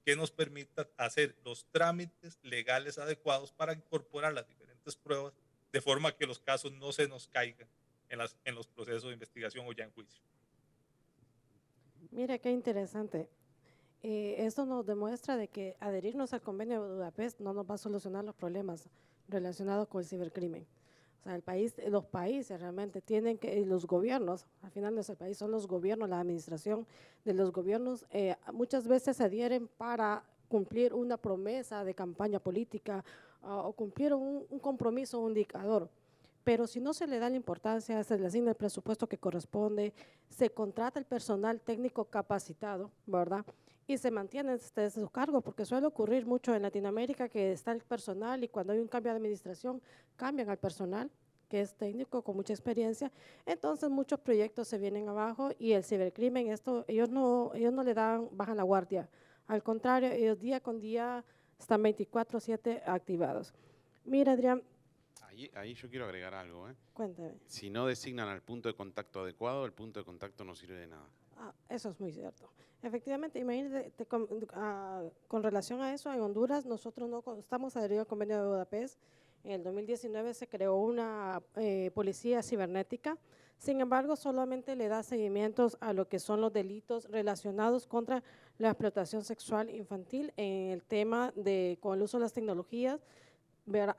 que nos permita hacer los trámites legales adecuados para incorporar las diferentes pruebas de forma que los casos no se nos caigan en los procesos de investigación o ya en juicio. Mira qué interesante. Esto nos demuestra de que adherirnos al convenio de Budapest no nos va a solucionar los problemas relacionados con el cibercrimen. O sea, los países realmente tienen que, los gobiernos, al final de ese país son los gobiernos, la administración de los gobiernos, muchas veces se adhieren para cumplir una promesa de campaña política o cumplir un compromiso, un indicador. Pero si no se le da la importancia, se le asigna el presupuesto que corresponde, se contrata el personal técnico capacitado, ¿verdad? Y se mantiene desde su cargo, porque suele ocurrir mucho en Latinoamérica que está el personal y cuando hay un cambio de administración, cambian al personal, que es técnico con mucha experiencia. Entonces muchos proyectos se vienen abajo y el cibercrimen, ellos no bajan la guardia. Al contrario, ellos día con día están 24/7 activados. Mira, Adrián, Ahí yo quiero agregar algo. cuéntame. Si no designan al punto de contacto adecuado, el punto de contacto no sirve de nada. Eso es muy cierto. Efectivamente, imagínate, con relación a eso, en Honduras nosotros no estamos adheridos al convenio de Budapest. En el 2019 se creó una policía cibernética. Sin embargo, solamente le da seguimientos a lo que son los delitos relacionados contra la explotación sexual infantil en el tema con el uso de las tecnologías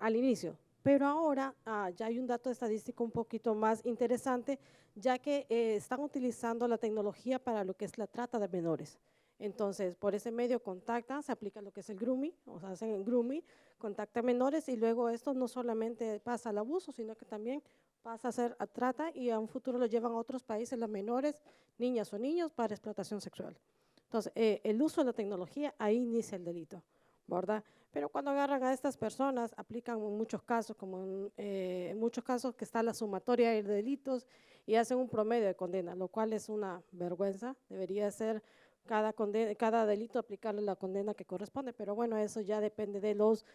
al inicio. Pero ahora ya hay un dato estadístico un poquito más interesante, ya que están utilizando la tecnología para lo que es la trata de menores. Entonces, por ese medio contactan, se aplica lo que es el grooming, o sea, hacen el grooming, contactan menores y luego esto no solamente pasa al abuso, sino que también pasa a ser a trata y a un futuro lo llevan a otros países, las menores, niñas o niños, para explotación sexual. Entonces, el uso de la tecnología, ahí inicia el delito, ¿verdad? Pero cuando agarran a estas personas, aplican en muchos casos, como en muchos casos que está la sumatoria de delitos y hacen un promedio de condena, lo cual es una vergüenza. Debería ser cada delito aplicarle la condena que corresponde, pero bueno, eso ya depende de los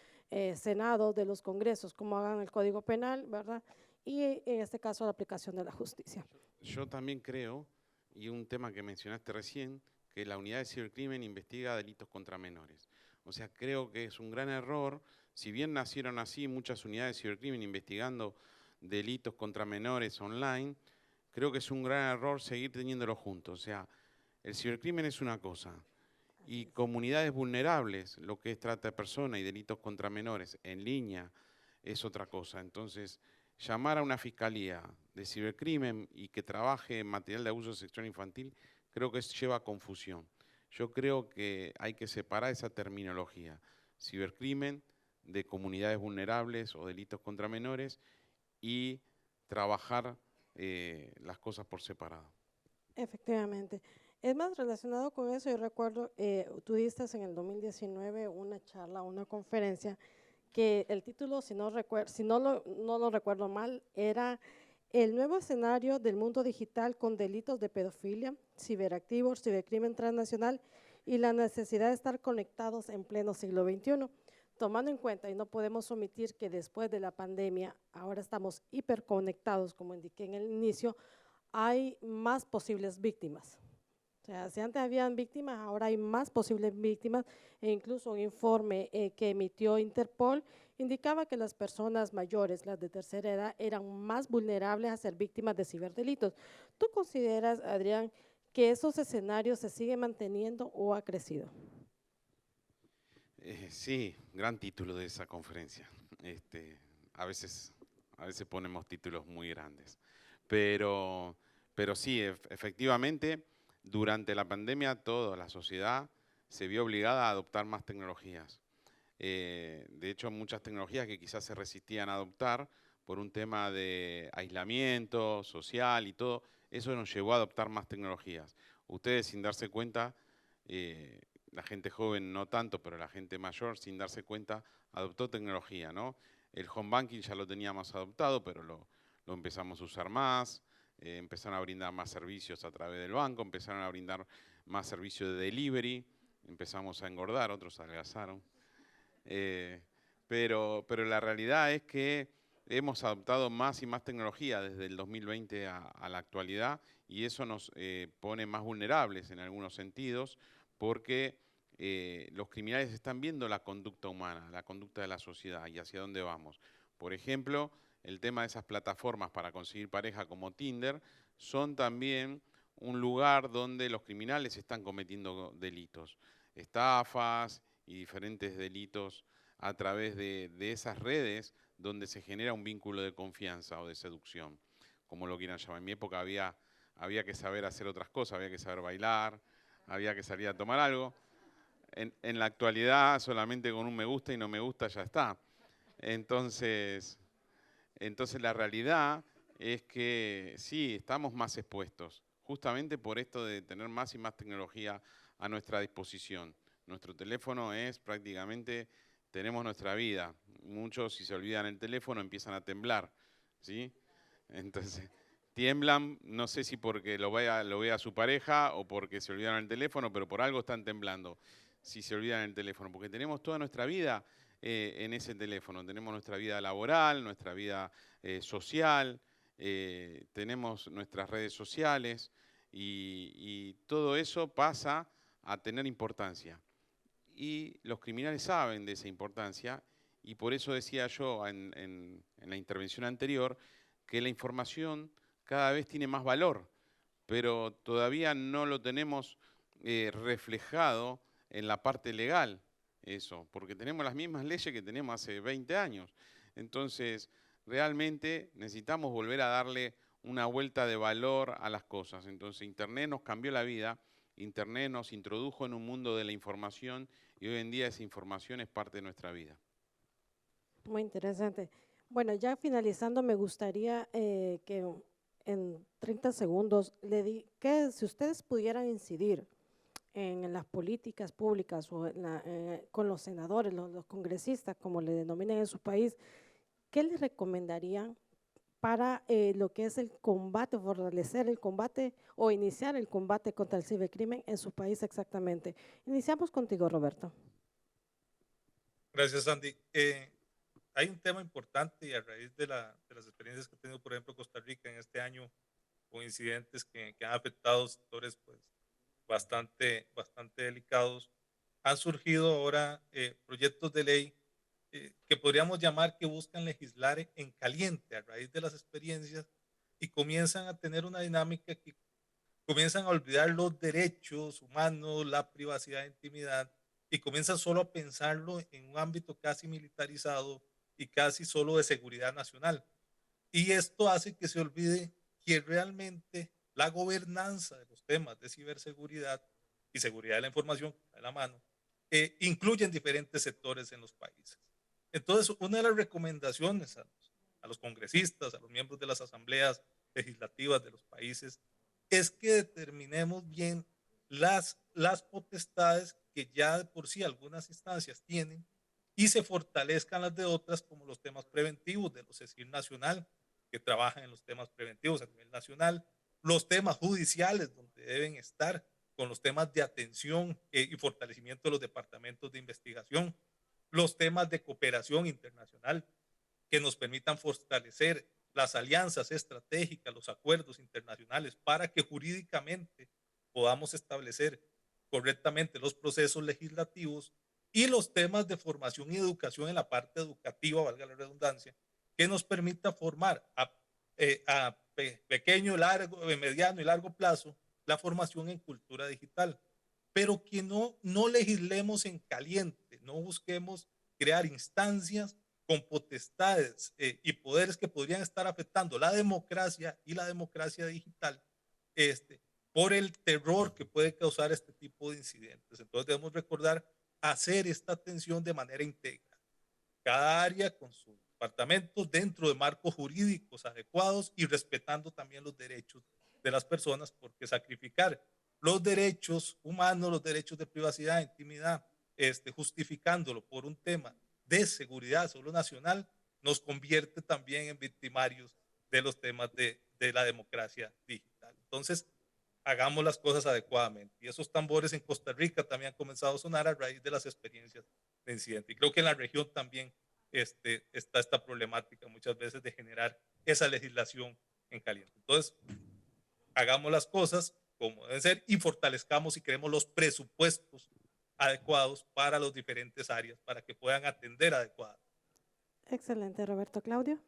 senados, de los congresos, cómo hagan el Código Penal, ¿verdad? Y en este caso la aplicación de la justicia. Yo también creo, y un tema que mencionaste recién, que la unidad de cibercrimen investiga delitos contra menores. O sea, creo que es un gran error, si bien nacieron así muchas unidades de cibercrimen investigando delitos contra menores online, creo que es un gran error seguir teniéndolo juntos. O sea, el cibercrimen es una cosa y comunidades vulnerables, lo que es trata de personas y delitos contra menores en línea, es otra cosa. Entonces, llamar a una fiscalía de cibercrimen y que trabaje en material de abuso sexual infantil, creo que lleva a confusión. Yo creo que hay que separar esa terminología, cibercrimen de comunidades vulnerables o delitos contra menores y trabajar las cosas por separado. Efectivamente. Es más, relacionado con eso, yo recuerdo, tú diste en el 2019 una charla, una conferencia, que el título, si no lo recuerdo mal, era el nuevo escenario del mundo digital con delitos de pedofilia, ciberactivos, cibercrimen transnacional y la necesidad de estar conectados en pleno siglo XXI. Tomando en cuenta, y no podemos omitir que después de la pandemia, ahora estamos hiperconectados, como indiqué en el inicio, hay más posibles víctimas. O sea, si antes habían víctimas, ahora hay más posibles víctimas, e incluso un informe que emitió Interpol indicaba que las personas mayores, las de tercera edad, eran más vulnerables a ser víctimas de ciberdelitos. ¿Tú consideras, Adrián, que esos escenarios se siguen manteniendo o ha crecido? Sí, gran título de esa conferencia. A veces ponemos títulos muy grandes, pero sí, efectivamente, durante la pandemia toda la sociedad se vio obligada a adoptar más tecnologías. De hecho, muchas tecnologías que quizás se resistían a adoptar por un tema de aislamiento social y todo, eso nos llevó a adoptar más tecnologías. Ustedes, sin darse cuenta, la gente joven no tanto, pero la gente mayor, sin darse cuenta, adoptó tecnología, ¿no? El home banking ya lo teníamos adoptado, pero lo empezamos a usar más, empezaron a brindar más servicios a través del banco, empezaron a brindar más servicios de delivery, empezamos a engordar, otros adelgazaron. Pero la realidad es que hemos adoptado más y más tecnología desde el 2020 a la actualidad y eso nos pone más vulnerables en algunos sentidos porque los criminales están viendo la conducta humana, la conducta de la sociedad y hacia dónde vamos. Por ejemplo, el tema de esas plataformas para conseguir pareja como Tinder son también un lugar donde los criminales están cometiendo delitos, estafas y diferentes delitos a través de esas redes donde se genera un vínculo de confianza o de seducción, como lo quieran llamar. En mi época había que saber hacer otras cosas, había que saber bailar, había que salir a tomar algo. En la actualidad solamente con un me gusta y no me gusta ya está. Entonces la realidad es que sí, estamos más expuestos, justamente por esto de tener más y más tecnología a nuestra disposición. Nuestro teléfono es prácticamente, tenemos nuestra vida. Muchos, si se olvidan el teléfono, empiezan a temblar, ¿sí? Entonces, tiemblan, no sé si porque lo vea su pareja o porque se olvidaron el teléfono, pero por algo están temblando si se olvidan el teléfono, porque tenemos toda nuestra vida en ese teléfono. Tenemos nuestra vida laboral, nuestra vida social, tenemos nuestras redes sociales y todo eso pasa a tener importancia. Y los criminales saben de esa importancia y por eso decía yo en la intervención anterior que la información cada vez tiene más valor, pero todavía no lo tenemos reflejado en la parte legal, eso, porque tenemos las mismas leyes que tenemos hace 20 años. Entonces, realmente necesitamos volver a darle una vuelta de valor a las cosas. Entonces, Internet nos cambió la vida, Internet nos introdujo en un mundo de la información y hoy en día esa información es parte de nuestra vida. Muy interesante. Bueno, ya finalizando, me gustaría que en 30 segundos que si ustedes pudieran incidir en las políticas públicas o con los senadores, los congresistas, como le denominan en su país, ¿qué les recomendarían para lo que es el combate, fortalecer el combate o iniciar el combate contra el cibercrimen en su país exactamente? Iniciamos contigo, Roberto. Gracias, Andy. Hay un tema importante y a raíz de las experiencias que ha tenido, por ejemplo, Costa Rica en este año con incidentes que han afectado sectores pues, bastante delicados, han surgido ahora proyectos de ley que podríamos llamar que buscan legislar en caliente a raíz de las experiencias y comienzan a tener una dinámica que comienzan a olvidar los derechos humanos, la privacidad e intimidad y comienzan solo a pensarlo en un ámbito casi militarizado y casi solo de seguridad nacional. Y esto hace que se olvide que realmente la gobernanza de los temas de ciberseguridad y seguridad de la información de la mano incluyen diferentes sectores en los países. Entonces, una de las recomendaciones a los congresistas, a los miembros de las asambleas legislativas de los países, es que determinemos bien las potestades que ya de por sí algunas instancias tienen y se fortalezcan las de otras, como los temas preventivos de los CECIR nacional, que trabajan en los temas preventivos a nivel nacional, los temas judiciales, donde deben estar con los temas de atención y fortalecimiento de los departamentos de investigación, los temas de cooperación internacional, que nos permitan fortalecer las alianzas estratégicas, los acuerdos internacionales, para que jurídicamente podamos establecer correctamente los procesos legislativos y los temas de formación y educación en la parte educativa, valga la redundancia, que nos permita formar a pequeño, largo, mediano y largo plazo la formación en cultura digital, pero que no legislemos en caliente, no busquemos crear instancias con potestades y poderes que podrían estar afectando la democracia y la democracia digital, por el terror que puede causar este tipo de incidentes. Entonces debemos recordar hacer esta atención de manera íntegra. Cada área con su departamento dentro de marcos jurídicos adecuados y respetando también los derechos de las personas, porque sacrificar los derechos humanos, los derechos de privacidad, intimidad, justificándolo por un tema de seguridad solo nacional, nos convierte también en victimarios de los temas de la democracia digital. Entonces, hagamos las cosas adecuadamente. Y esos tambores en Costa Rica también han comenzado a sonar a raíz de las experiencias de incidente. Y creo que en la región también está esta problemática muchas veces de generar esa legislación en caliente. Entonces, hagamos las cosas como deben ser y fortalezcamos y creemos los presupuestos adecuados para las diferentes áreas para que puedan atender adecuadamente. Excelente, Roberto. Claudio.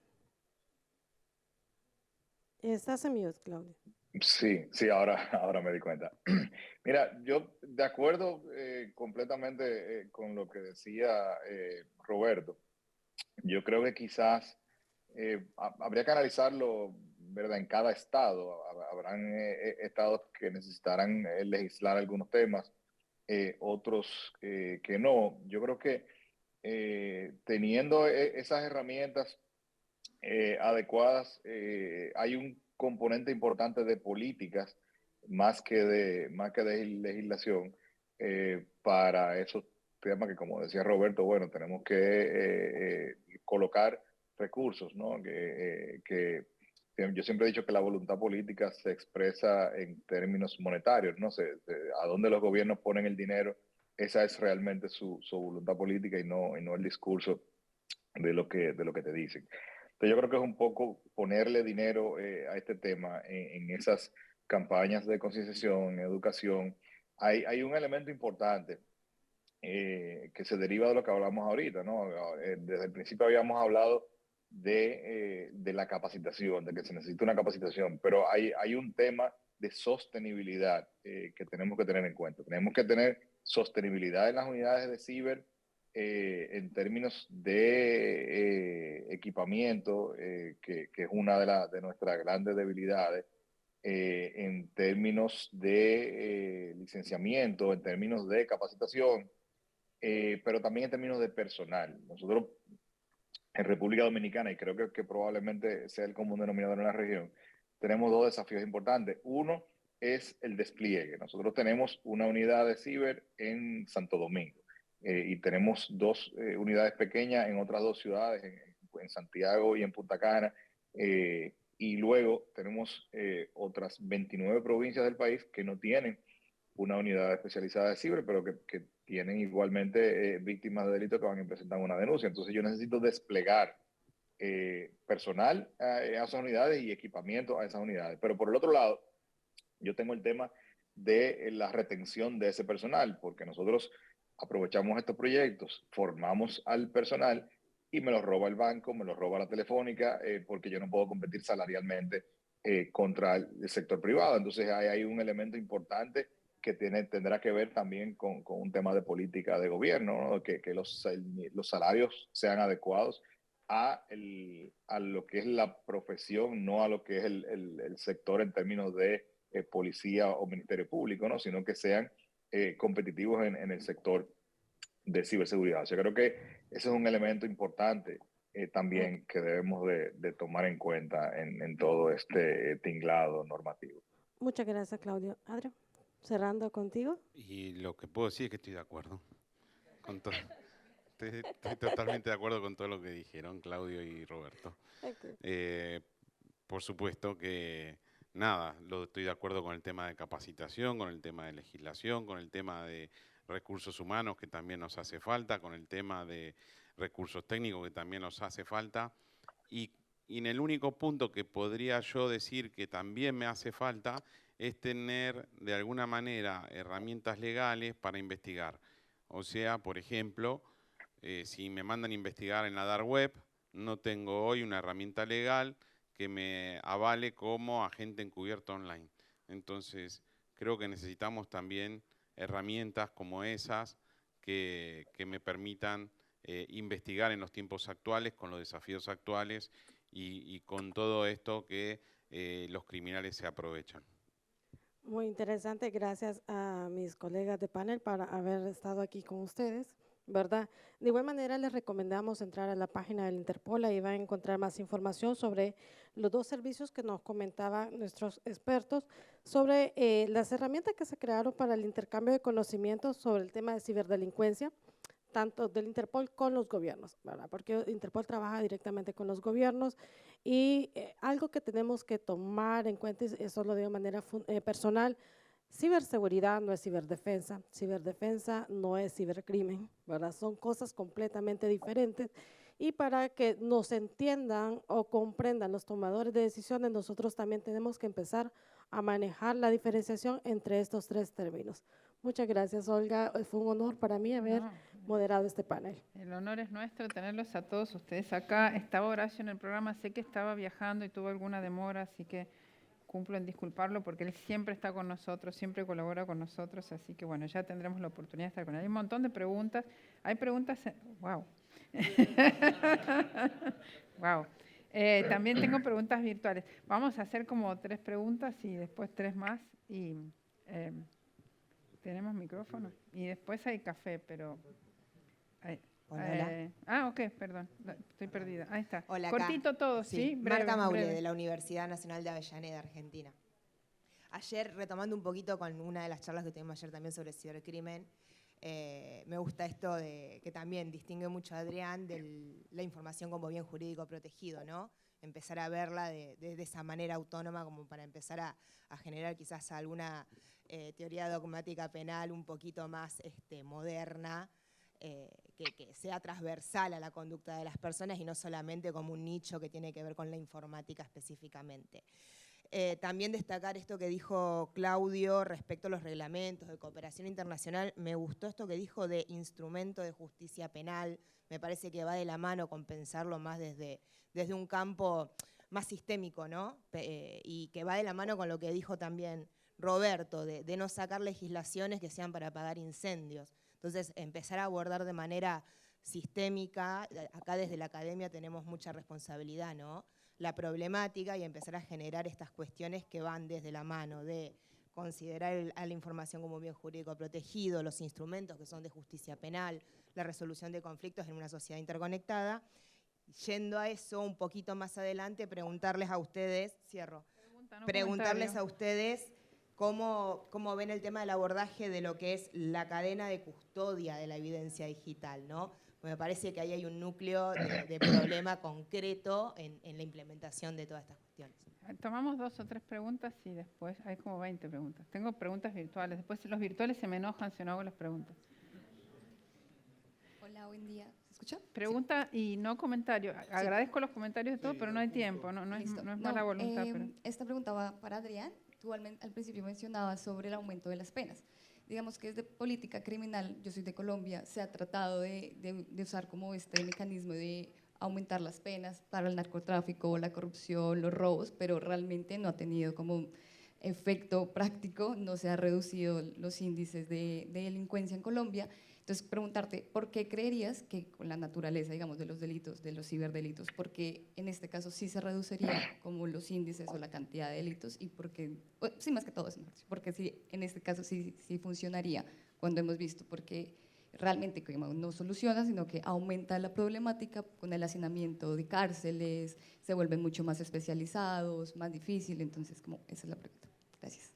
Estás en mute, Claudio. Sí, ahora me di cuenta. Mira, yo de acuerdo completamente con lo que decía Roberto. Yo creo que quizás habría que analizarlo, ¿verdad? En cada estado. Habrán estados que necesitarán legislar algunos temas, otros que no. Yo creo que teniendo esas herramientas adecuadas, hay un componente importante de políticas más que de legislación para esos temas que, como decía Roberto, bueno, tenemos que colocar recursos, ¿no? Yo siempre he dicho que la voluntad política se expresa en términos monetarios, ¿no? A dónde los gobiernos ponen el dinero, esa es realmente su voluntad política y no el discurso de lo que te dicen. Entonces yo creo que es un poco ponerle dinero a este tema en esas campañas de concienciación, en educación. Hay un elemento importante que se deriva de lo que hablamos ahorita, ¿no? Desde el principio habíamos hablado de la capacitación, de que se necesita una capacitación, pero hay un tema de sostenibilidad que tenemos que tener en cuenta. Tenemos que tener sostenibilidad en las unidades de ciber, en términos de equipamiento, que es una de nuestras grandes debilidades, en términos de licenciamiento, en términos de capacitación, pero también en términos de personal. Nosotros en República Dominicana, y creo que probablemente sea el común denominador en la región, tenemos dos desafíos importantes. Uno es el despliegue. Nosotros tenemos una unidad de ciber en Santo Domingo. Y tenemos dos unidades pequeñas en otras dos ciudades, en Santiago y en Punta Cana. Y luego tenemos otras 29 provincias del país que no tienen una unidad especializada de ciber, pero que tienen igualmente víctimas de delitos que van a presentar una denuncia. Entonces yo necesito desplegar personal a esas unidades y equipamiento a esas unidades. Pero por el otro lado, yo tengo el tema de la retención de ese personal, porque nosotros aprovechamos estos proyectos, formamos al personal y me lo roba el banco, me lo roba la telefónica, porque yo no puedo competir salarialmente contra el sector privado. Entonces hay un elemento importante que tendrá que ver también con un tema de política de gobierno, ¿no? Que los salarios sean adecuados a lo que es la profesión, no a lo que es el sector en términos de policía o ministerio público, ¿no? Sino que sean competitivos en el sector de ciberseguridad. O sea, creo que ese es un elemento importante también que debemos de tomar en cuenta en todo este tinglado normativo. Muchas gracias, Claudio. Adrián, cerrando contigo. Y lo que puedo decir es que estoy de acuerdo con todo. Estoy totalmente de acuerdo con todo lo que dijeron Claudio y Roberto. Okay. Por supuesto que nada, estoy de acuerdo con el tema de capacitación, con el tema de legislación, con el tema de recursos humanos que también nos hace falta, con el tema de recursos técnicos que también nos hace falta. Y en el único punto que podría yo decir que también me hace falta es tener de alguna manera herramientas legales para investigar. O sea, por ejemplo, si me mandan a investigar en la dark web, no tengo hoy una herramienta legal que me avale como agente encubierto online. Entonces, creo que necesitamos también herramientas como esas que me permitan investigar en los tiempos actuales, con los desafíos actuales y con todo esto que los criminales se aprovechan. Muy interesante, gracias a mis colegas de panel por haber estado aquí con ustedes, ¿verdad? De igual manera, les recomendamos entrar a la página del Interpol, ahí van a encontrar más información sobre los dos servicios que nos comentaban nuestros expertos, sobre las herramientas que se crearon para el intercambio de conocimientos sobre el tema de ciberdelincuencia, tanto del Interpol con los gobiernos, ¿verdad? Porque Interpol trabaja directamente con los gobiernos y algo que tenemos que tomar en cuenta, y eso lo digo de manera personal, ciberseguridad no es ciberdefensa, ciberdefensa no es cibercrimen, ¿verdad? Son cosas completamente diferentes y para que nos entiendan o comprendan los tomadores de decisiones, nosotros también tenemos que empezar a manejar la diferenciación entre estos tres términos. Muchas gracias, Olga. Fue un honor para mí haber moderado este panel. El honor es nuestro tenerlos a todos ustedes acá. Estaba Horacio en el programa, sé que estaba viajando y tuvo alguna demora, así que cumplo en disculparlo porque él siempre está con nosotros, siempre colabora con nosotros, así que bueno, ya tendremos la oportunidad de estar con él. Hay un montón de preguntas. Hay preguntas... ¡Wow! ¡Wow! También tengo preguntas virtuales. Vamos a hacer como 3 preguntas y después 3 más y... tenemos micrófono y después hay café, pero... Hola. Ok, perdón, estoy perdida. Ahí está. Hola, cortito acá. todo, ¿sí? Breve, Marta Maule, breve. de la Universidad Nacional de Avellaneda, Argentina. Ayer, retomando un poquito con una de las charlas que tuvimos ayer también sobre cibercrimen, me gusta esto de que también distingue mucho a Adrián de la información como bien jurídico protegido, ¿no? Empezar a verla de esa manera autónoma como para empezar a generar quizás alguna teoría dogmática penal un poquito más moderna, que sea transversal a la conducta de las personas y no solamente como un nicho que tiene que ver con la informática específicamente. También destacar esto que dijo Claudio respecto a los reglamentos de cooperación internacional. Me gustó esto que dijo de instrumento de justicia penal. Me parece que va de la mano con pensarlo más desde un campo más sistémico, ¿no? Y que va de la mano con lo que dijo también Roberto, de no sacar legislaciones que sean para apagar incendios. Entonces, empezar a abordar de manera sistémica, acá desde la academia tenemos mucha responsabilidad, ¿no? La problemática y empezar a generar estas cuestiones que van desde la mano de considerar a la información como bien jurídico protegido, los instrumentos que son de justicia penal, la resolución de conflictos en una sociedad interconectada. Yendo a eso un poquito más adelante, preguntarles a ustedes, preguntarles a ustedes cómo ven el tema del abordaje de lo que es la cadena de custodia de la evidencia digital, ¿no? Pues me parece que ahí hay un núcleo de problema concreto en la implementación de todas estas cuestiones. Tomamos 2 o 3 preguntas y después hay como 20 preguntas. Tengo preguntas virtuales. Después los virtuales se me enojan si no hago las preguntas. Hola, buen día. ¿Se escucha? Pregunta y no comentario. Agradezco los comentarios de todo, pero no hay tiempo. No es mala voluntad. Pero... Esta pregunta va para Adrián. Tú al principio mencionabas sobre el aumento de las penas. Digamos que desde política criminal, yo soy de Colombia, se ha tratado de usar como este mecanismo de aumentar las penas para el narcotráfico, la corrupción, los robos, pero realmente no ha tenido como efecto práctico, no se han reducido los índices de delincuencia en Colombia. Entonces, preguntarte, ¿por qué creerías que con la naturaleza, digamos, de los delitos, de los ciberdelitos, por qué en este caso sí se reduciría como los índices o la cantidad de delitos y por qué, sí, más que todo eso, porque sí, en este caso sí funcionaría cuando hemos visto, porque realmente no soluciona, sino que aumenta la problemática con el hacinamiento de cárceles, se vuelven mucho más especializados, más difícil, entonces, como esa es la pregunta. Gracias.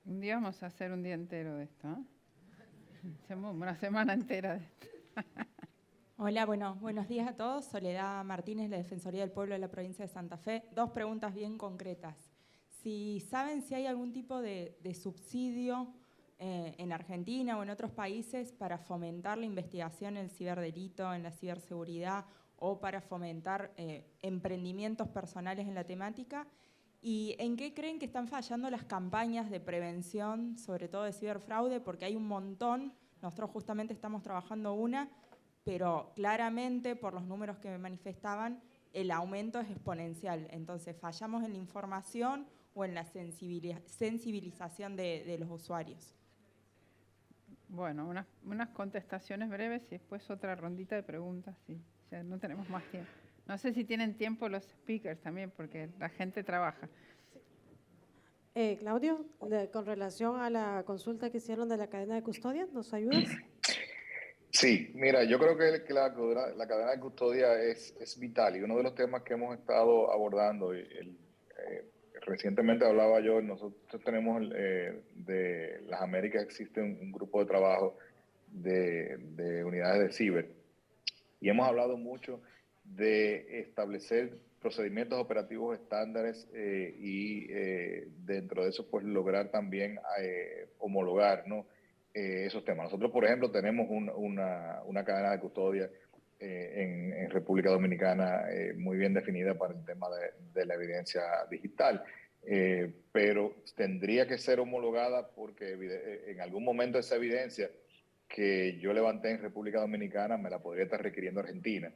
Un día vamos a hacer un día entero de esto, ¿eh? Hacemos una semana entera de esto. Hola, buenos días a todos. Soledad Martínez, la Defensoría del Pueblo de la provincia de Santa Fe. 2 preguntas bien concretas. Si saben si hay algún tipo de subsidio en Argentina o en otros países para fomentar la investigación en el ciberdelito, en la ciberseguridad o para fomentar emprendimientos personales en la temática. ¿Y en qué creen que están fallando las campañas de prevención, sobre todo de ciberfraude? Porque hay un montón, nosotros justamente estamos trabajando una, pero claramente por los números que me manifestaban, el aumento es exponencial. Entonces, ¿fallamos en la información o en la sensibilización de los usuarios? Bueno, unas contestaciones breves y después otra rondita de preguntas. Sí, ya no tenemos más tiempo. No sé si tienen tiempo los speakers también, porque la gente trabaja. Claudio, con relación a la consulta que hicieron de la cadena de custodia, ¿nos ayudas? Sí, mira, yo creo que la cadena de custodia es vital y uno de los temas que hemos estado abordando, recientemente hablaba yo, nosotros tenemos de las Américas existe un grupo de trabajo de unidades de ciber y hemos hablado mucho de establecer procedimientos operativos estándares y dentro de eso pues lograr también homologar, ¿no? Esos temas. Nosotros, por ejemplo, tenemos una cadena de custodia en República Dominicana muy bien definida para el tema de la evidencia digital, pero tendría que ser homologada porque en algún momento esa evidencia que yo levanté en República Dominicana me la podría estar requiriendo Argentina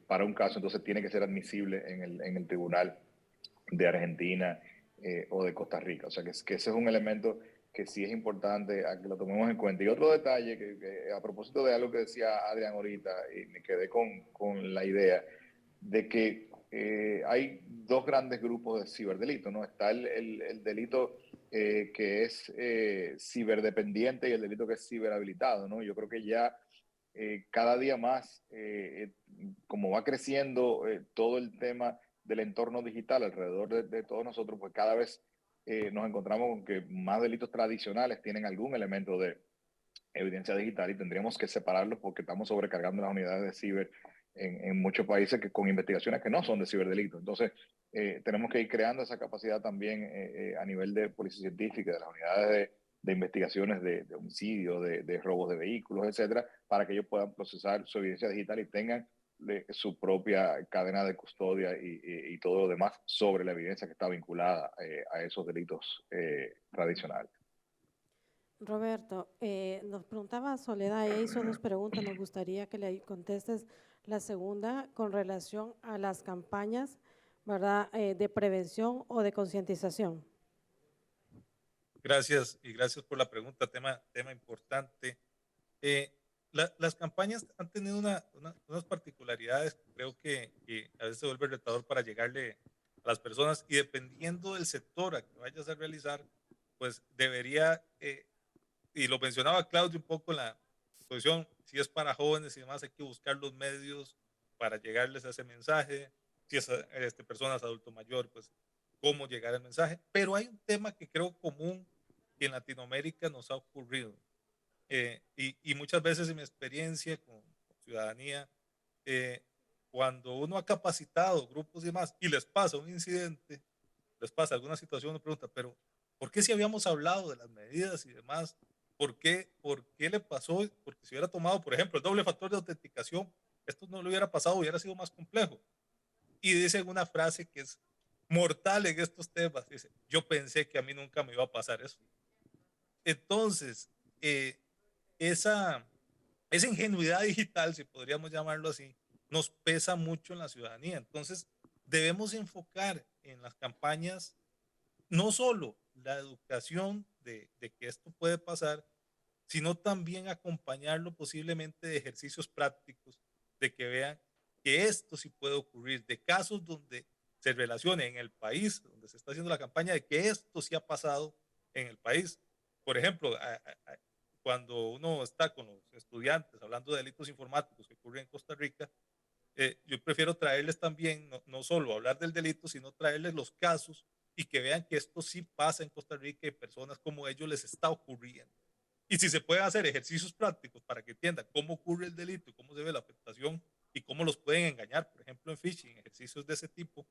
para un caso, entonces tiene que ser admisible en el tribunal de Argentina o de Costa Rica. O sea, que ese es un elemento que sí es importante a que lo tomemos en cuenta. Y otro detalle, que a propósito de algo que decía Adrián ahorita, y me quedé con la idea de que hay dos grandes grupos de ciberdelitos, ¿no? Está el delito que es ciberdependiente y el delito que es ciberhabilitado, ¿no? Yo creo que ya cada día más, como va creciendo todo el tema del entorno digital alrededor de todos nosotros, pues cada vez nos encontramos con que más delitos tradicionales tienen algún elemento de evidencia digital y tendríamos que separarlos porque estamos sobrecargando las unidades de ciber en muchos países con investigaciones que no son de ciberdelitos. Entonces, tenemos que ir creando esa capacidad también a nivel de policía científica, de las unidades de investigaciones de homicidio, de robos de vehículos, etcétera, para que ellos puedan procesar su evidencia digital y tengan su propia cadena de custodia y todo lo demás sobre la evidencia que está vinculada a esos delitos tradicionales. Roberto, nos preguntaba Soledad, ella hizo dos preguntas, nos gustaría que le contestes la segunda con relación a las campañas, ¿verdad?, de prevención o de concientización. Gracias y gracias por la pregunta, tema importante. Las campañas han tenido unas particularidades que creo que a veces se vuelve retador para llegarle a las personas y dependiendo del sector a que vayas a realizar, pues debería, y lo mencionaba Claudio un poco en la exposición, si es para jóvenes y demás, hay que buscar los medios para llegarles a ese mensaje, si es personas adulto mayor, pues cómo llegar al mensaje, pero hay un tema que creo común que en Latinoamérica nos ha ocurrido. Y muchas veces en mi experiencia con ciudadanía, cuando uno ha capacitado grupos y demás y les pasa un incidente, les pasa alguna situación, uno pregunta, pero ¿por qué si habíamos hablado de las medidas y demás? ¿Por qué le pasó? Porque si hubiera tomado, por ejemplo, el doble factor de autenticación, esto no le hubiera pasado, hubiera sido más complejo. Y dicen una frase que es mortal en estos temas, dice, yo pensé que a mí nunca me iba a pasar eso. Entonces, esa ingenuidad digital, si podríamos llamarlo así, nos pesa mucho en la ciudadanía. Entonces, debemos enfocar en las campañas no solo la educación de que esto puede pasar, sino también acompañarlo posiblemente de ejercicios prácticos, de que vean que esto sí puede ocurrir, de casos donde se relacione en el país, donde se está haciendo la campaña, de que esto sí ha pasado en el país. Por ejemplo, cuando uno está con los estudiantes hablando de delitos informáticos que ocurren en Costa Rica, yo prefiero traerles también, no solo hablar del delito, sino traerles los casos y que vean que esto sí pasa en Costa Rica y personas como ellos les está ocurriendo. Y si se pueden hacer ejercicios prácticos para que entiendan cómo ocurre el delito y cómo se ve la afectación y cómo los pueden engañar, por ejemplo en phishing, ejercicios de ese tipo,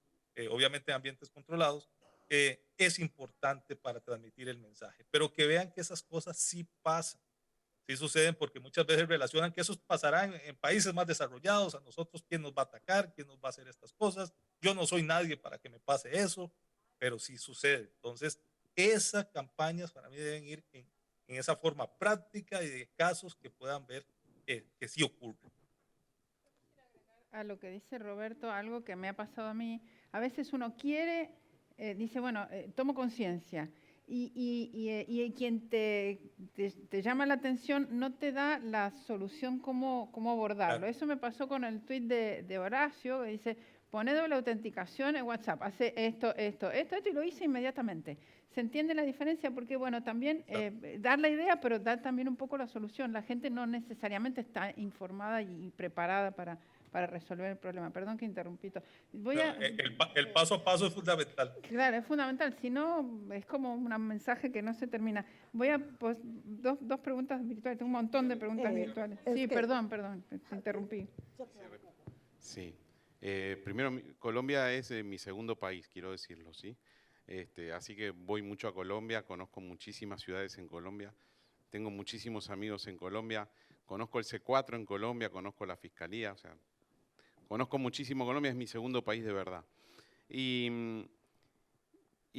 obviamente en ambientes controlados, es importante para transmitir el mensaje. Pero que vean que esas cosas sí pasan. Sí suceden porque muchas veces relacionan que eso pasará en países más desarrollados, a nosotros quién nos va a atacar, quién nos va a hacer estas cosas, yo no soy nadie para que me pase eso, pero sí sucede. Entonces, esas campañas para mí deben ir en esa forma práctica y de casos que puedan ver que sí ocurren. A lo que dice Roberto, algo que me ha pasado a mí, a veces uno quiere, dice, bueno, tomo conciencia, y quien te llama la atención no te da la solución cómo abordarlo. Claro. Eso me pasó con el tuit de Horacio, que dice, pone doble autenticación en WhatsApp, hace esto, y lo hice inmediatamente. ¿Se entiende la diferencia? Porque, bueno, también dar la idea, pero dar también un poco la solución. La gente no necesariamente está informada y preparada para resolver el problema. Perdón que interrumpí. El paso a paso es fundamental. Claro, es fundamental. Si no, es como un mensaje que no se termina. Voy a dos preguntas virtuales. Tengo un montón de preguntas virtuales. Sí, perdón, te interrumpí. Sí. Primero, Colombia es mi segundo país, quiero decirlo, ¿sí? Así que voy mucho a Colombia, conozco muchísimas ciudades en Colombia, tengo muchísimos amigos en Colombia, conozco el C4 en Colombia, conozco la Fiscalía, o sea, conozco muchísimo Colombia, es mi segundo país de verdad. Y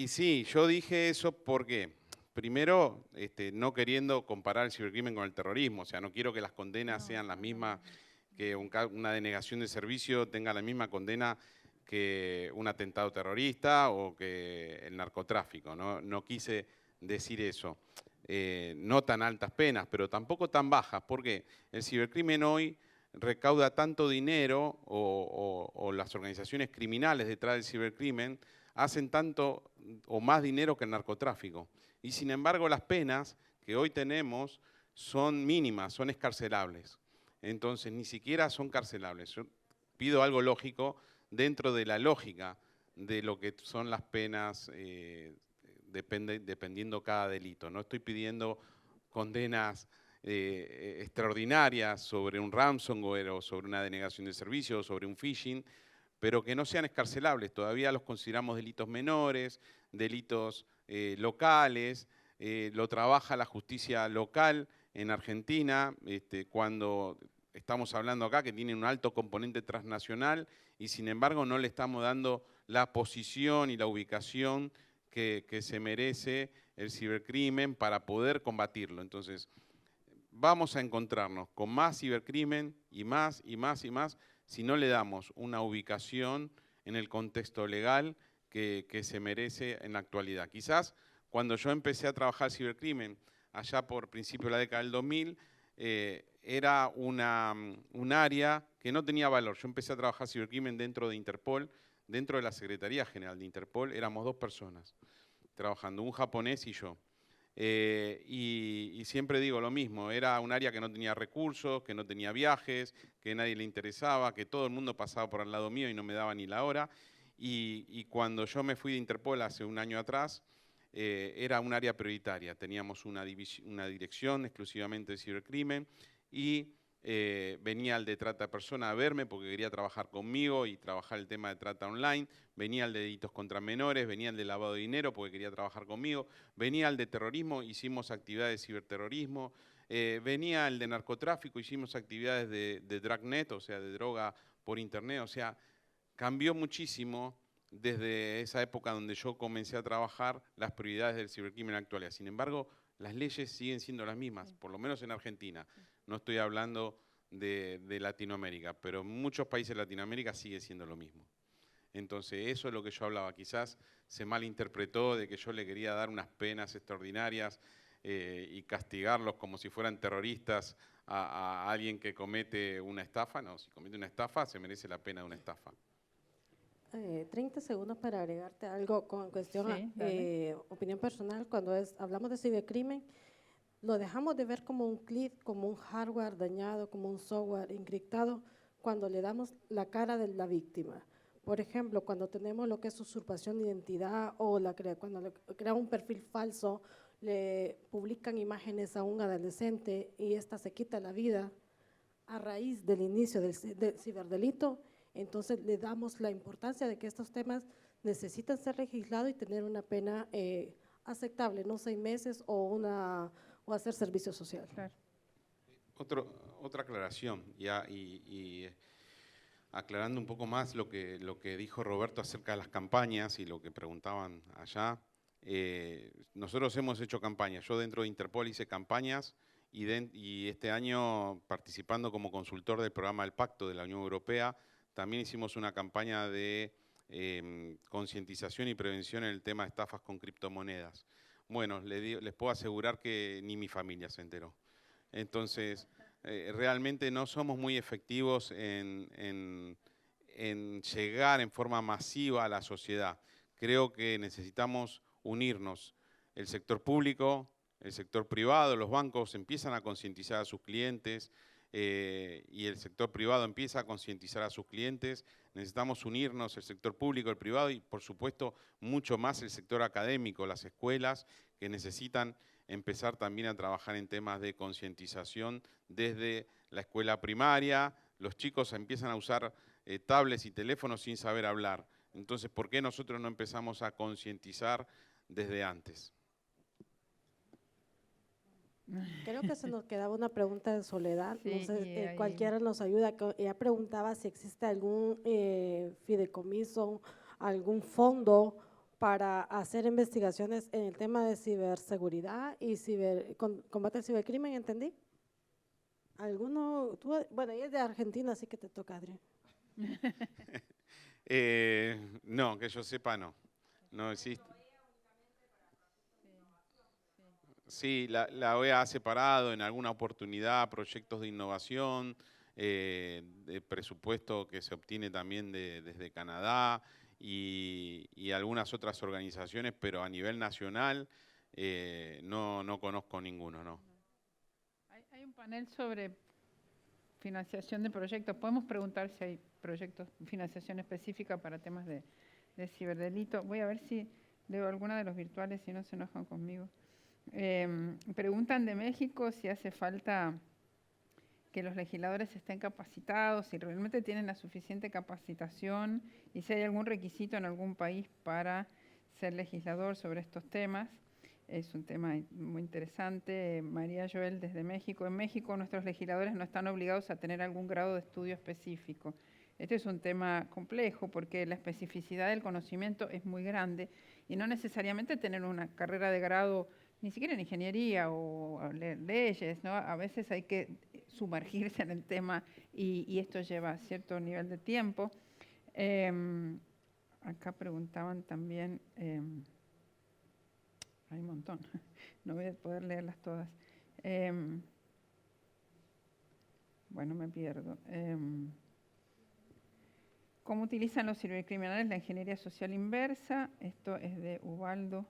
sí, yo dije eso porque, primero, no queriendo comparar el cibercrimen con el terrorismo, o sea, no quiero que las condenas sean las mismas, que una denegación de servicio tenga la misma condena que un atentado terrorista o que el narcotráfico. No quise decir eso. No tan altas penas, pero tampoco tan bajas, porque el cibercrimen hoy recauda tanto dinero o las organizaciones criminales detrás del cibercrimen hacen tanto o más dinero que el narcotráfico. Y sin embargo las penas que hoy tenemos son mínimas, son excarcelables. Entonces ni siquiera son carcelables. Yo pido algo lógico dentro de la lógica de lo que son las penas dependiendo cada delito. No estoy pidiendo condenas extraordinarias sobre un ransomware o sobre una denegación de servicio o sobre un phishing, pero que no sean excarcelables. Todavía los consideramos delitos menores, delitos locales, lo trabaja la justicia local en Argentina, cuando estamos hablando acá que tiene un alto componente transnacional y sin embargo no le estamos dando la posición y la ubicación que se merece el cibercrimen para poder combatirlo. Entonces, vamos a encontrarnos con más cibercrimen y más y más y más si no le damos una ubicación en el contexto legal que se merece en la actualidad. Quizás cuando yo empecé a trabajar cibercrimen, allá por principio de la década del 2000, era un área que no tenía valor. Yo empecé a trabajar cibercrimen dentro de Interpol, dentro de la Secretaría General de Interpol, éramos 2 personas trabajando, un japonés y yo. Y siempre digo lo mismo, era un área que no tenía recursos, que no tenía viajes, que a nadie le interesaba, que todo el mundo pasaba por al lado mío y no me daba ni la hora. Y cuando yo me fui de Interpol hace un año atrás, era un área prioritaria. Teníamos una dirección exclusivamente de cibercrimen y venía el de trata de personas a verme porque quería trabajar conmigo y trabajar el tema de trata online, venía el de delitos contra menores, venía el de lavado de dinero porque quería trabajar conmigo, venía el de terrorismo, hicimos actividades de ciberterrorismo, venía el de narcotráfico, hicimos actividades de dragnet, o sea, de droga por internet, o sea, cambió muchísimo desde esa época donde yo comencé a trabajar las prioridades del cibercrimen actual. Sin embargo, las leyes siguen siendo las mismas, por lo menos en Argentina. No estoy hablando de Latinoamérica, pero en muchos países de Latinoamérica sigue siendo lo mismo. Entonces, eso es lo que yo hablaba. Quizás se malinterpretó de que yo le quería dar unas penas extraordinarias y castigarlos como si fueran terroristas a alguien que comete una estafa. No, si comete una estafa, se merece la pena de una estafa. 30 segundos para agregarte algo con cuestión opinión personal. Cuando hablamos de cibercrimen, lo dejamos de ver como un clic, como un hardware dañado, como un software encriptado, cuando le damos la cara de la víctima. Por ejemplo, cuando tenemos lo que es usurpación de identidad o cuando le crea un perfil falso, le publican imágenes a un adolescente y ésta se quita la vida a raíz del inicio del ciberdelito. Entonces le damos la importancia de que estos temas necesitan ser legislados y tener una pena aceptable, no 6 meses o hacer servicio social. Claro. Otra aclaración, y aclarando un poco más lo que dijo Roberto acerca de las campañas y lo que preguntaban allá. Nosotros hemos hecho campañas, yo dentro de Interpol hice campañas y este año participando como consultor del programa del Pacto de la Unión Europea, también hicimos una campaña de concientización y prevención en el tema de estafas con criptomonedas. Bueno, les puedo asegurar que ni mi familia se enteró. Entonces, realmente no somos muy efectivos en llegar en forma masiva a la sociedad. Creo que necesitamos unirnos. el sector público, el sector privado, los bancos empiezan a concientizar a sus clientes y el sector privado empieza a concientizar a sus clientes. Necesitamos unirnos el sector público, el privado y por supuesto mucho más el sector académico, las escuelas que necesitan empezar también a trabajar en temas de concientización desde la escuela primaria. Los chicos empiezan a usar tablets y teléfonos sin saber hablar. Entonces, ¿por qué nosotros no empezamos a concientizar desde antes? Creo que se nos quedaba una pregunta de Soledad, Sí, no sé, y ahí- cualquiera nos ayuda. Ella preguntaba si existe algún fideicomiso, algún fondo para hacer investigaciones en el tema de ciberseguridad y combate al cibercrimen, ¿entendí? ¿Alguno? Bueno, ella es de Argentina, así que te toca, Adrián. No, que yo sepa no. No existe. Sí, la OEA ha separado en alguna oportunidad proyectos de innovación, de presupuesto que se obtiene también desde Canadá y algunas otras organizaciones, pero a nivel nacional no conozco ninguno, ¿no? Hay un panel sobre financiación de proyectos. Podemos preguntar si hay proyectos, financiación específica para temas de ciberdelito. Voy a ver si leo alguna de los virtuales, si no se enojan conmigo. Preguntan de México si hace falta que los legisladores estén capacitados, si realmente tienen la suficiente capacitación y si hay algún requisito en algún país para ser legislador sobre estos temas. Es un tema muy interesante. María Joel desde México. En México nuestros legisladores no están obligados a tener algún grado de estudio específico. Este es un tema complejo porque la especificidad del conocimiento es muy grande y no necesariamente tener una carrera de grado ni siquiera en ingeniería o leer leyes, ¿no? A veces hay que sumergirse en el tema y esto lleva cierto nivel de tiempo. Acá preguntaban también, hay un montón, no voy a poder leerlas todas. Bueno, me pierdo. ¿Cómo utilizan los cibercriminales la ingeniería social inversa? Esto es de Ubaldo.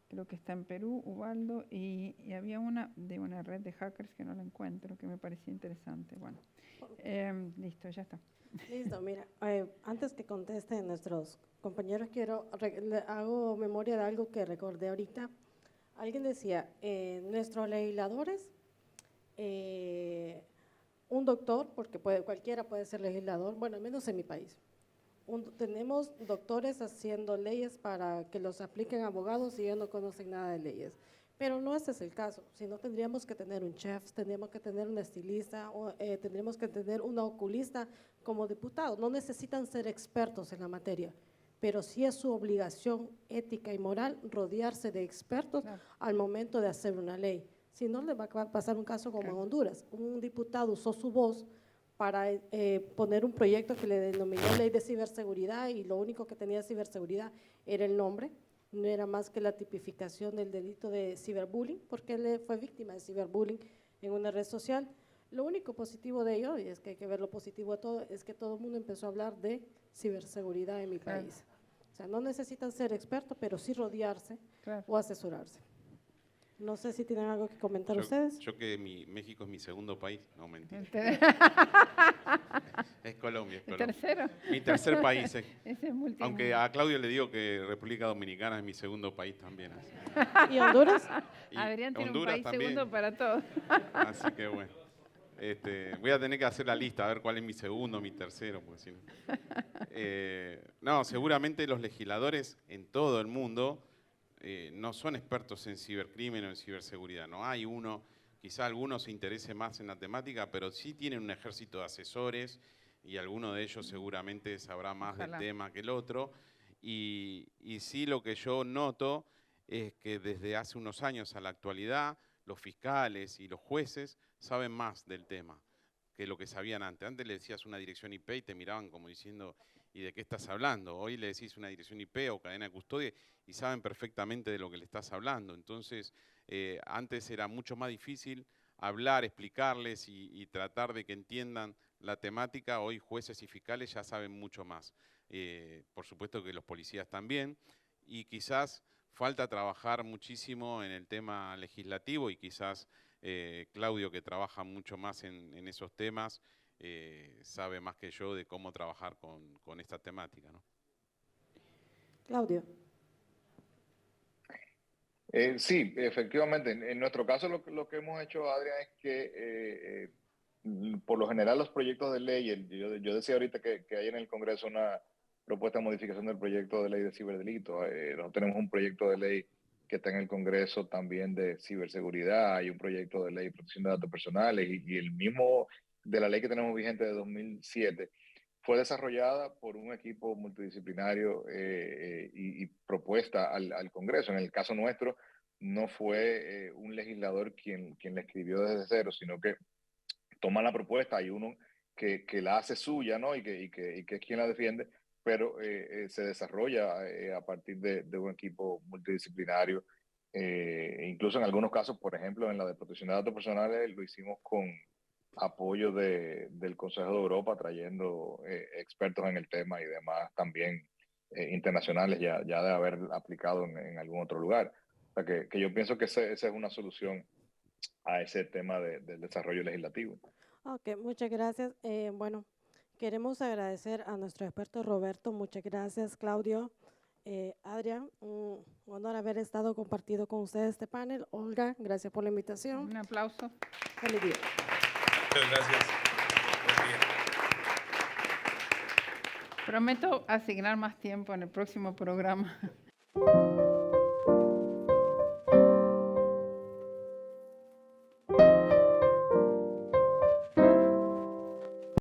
Creo que está en Perú, Ubaldo, y había una de una red de hackers que no la encuentro, que me parecía interesante. Bueno, listo, ya está. Listo, mira, antes que contesten nuestros compañeros, hago memoria de algo que recordé ahorita. Alguien decía, nuestros legisladores, un doctor, porque cualquiera puede ser legislador, bueno, al menos en mi país. Tenemos doctores haciendo leyes para que los apliquen abogados y ellos no conocen nada de leyes. Pero no ese es el caso, sino tendríamos que tener un chef, tendríamos que tener un estilista, tendríamos que tener una oculista como diputado. No necesitan ser expertos en la materia, pero sí es su obligación ética y moral rodearse de expertos al momento de hacer una ley. Si no, le va a pasar un caso como en Honduras. Un diputado usó su voz para poner un proyecto que le denominó Ley de Ciberseguridad y lo único que tenía ciberseguridad era el nombre, no era más que la tipificación del delito de ciberbullying, porque él fue víctima de ciberbullying en una red social. Lo único positivo de ello, y es que hay que ver lo positivo de todo, es que todo el mundo empezó a hablar de ciberseguridad en mi país. O sea, no necesitan ser expertos, pero sí rodearse o asesorarse. No sé si tienen algo que comentar ustedes. Yo que México es mi segundo país, no mentira. Es Colombia. ¿El tercero? Mi tercer país. Ese es aunque a Claudio le digo que República Dominicana es mi segundo país también. ¿Y Honduras? Adrián tiene Honduras un país también. segundo para todos. Así que bueno. Voy a tener que hacer la lista, a ver cuál es mi segundo, mi tercero, porque si no. No, seguramente los legisladores en todo el mundo no son expertos en cibercrimen o en ciberseguridad. No hay uno, quizá alguno se interese más en la temática, pero sí tienen un ejército de asesores y alguno de ellos seguramente sabrá más del tema que el otro. Y sí, lo que yo noto es que desde hace unos años a la actualidad, los fiscales y los jueces saben más del tema que lo que sabían antes. Antes le decías una dirección IP y te miraban como diciendo, ¿y de qué estás hablando? Hoy le decís una dirección IP o cadena de custodia y saben perfectamente de lo que le estás hablando. Entonces, antes era mucho más difícil hablar, explicarles y tratar de que entiendan la temática. Hoy jueces y fiscales ya saben mucho más. Por supuesto que los policías también. Y quizás falta trabajar muchísimo en el tema legislativo y quizás Claudio, que trabaja mucho más en esos temas, sabe más que yo de cómo trabajar con esta temática, ¿no? Claudio. Sí, efectivamente. En nuestro caso lo que hemos hecho, Adrián, es que por lo general los proyectos de ley, yo decía ahorita que hay en el Congreso una propuesta de modificación del proyecto de ley de ciberdelito. Nosotros tenemos un proyecto de ley que está en el Congreso también de ciberseguridad, hay un proyecto de ley de protección de datos personales y el mismo de la ley que tenemos vigente de 2007 fue desarrollada por un equipo multidisciplinario y propuesta al Congreso. En el caso nuestro, no fue un legislador quien la escribió desde cero, sino que toma la propuesta, hay uno que la hace suya, ¿no? Y que es quien la defiende, pero se desarrolla a partir de un equipo multidisciplinario. Incluso en algunos casos, por ejemplo, en la de protección de datos personales, lo hicimos con apoyo del Consejo de Europa, trayendo expertos en el tema y demás también internacionales ya de haber aplicado en algún otro lugar. O sea que yo pienso que esa es una solución a ese tema del desarrollo legislativo. Ok, muchas gracias. Bueno, queremos agradecer a nuestro experto Roberto. Muchas gracias, Claudio. Adrián, un honor haber estado compartido con ustedes este panel. Olga, gracias por la invitación. Un aplauso. Feliz día. Muchas gracias. Buen día. Prometo asignar más tiempo en el próximo programa.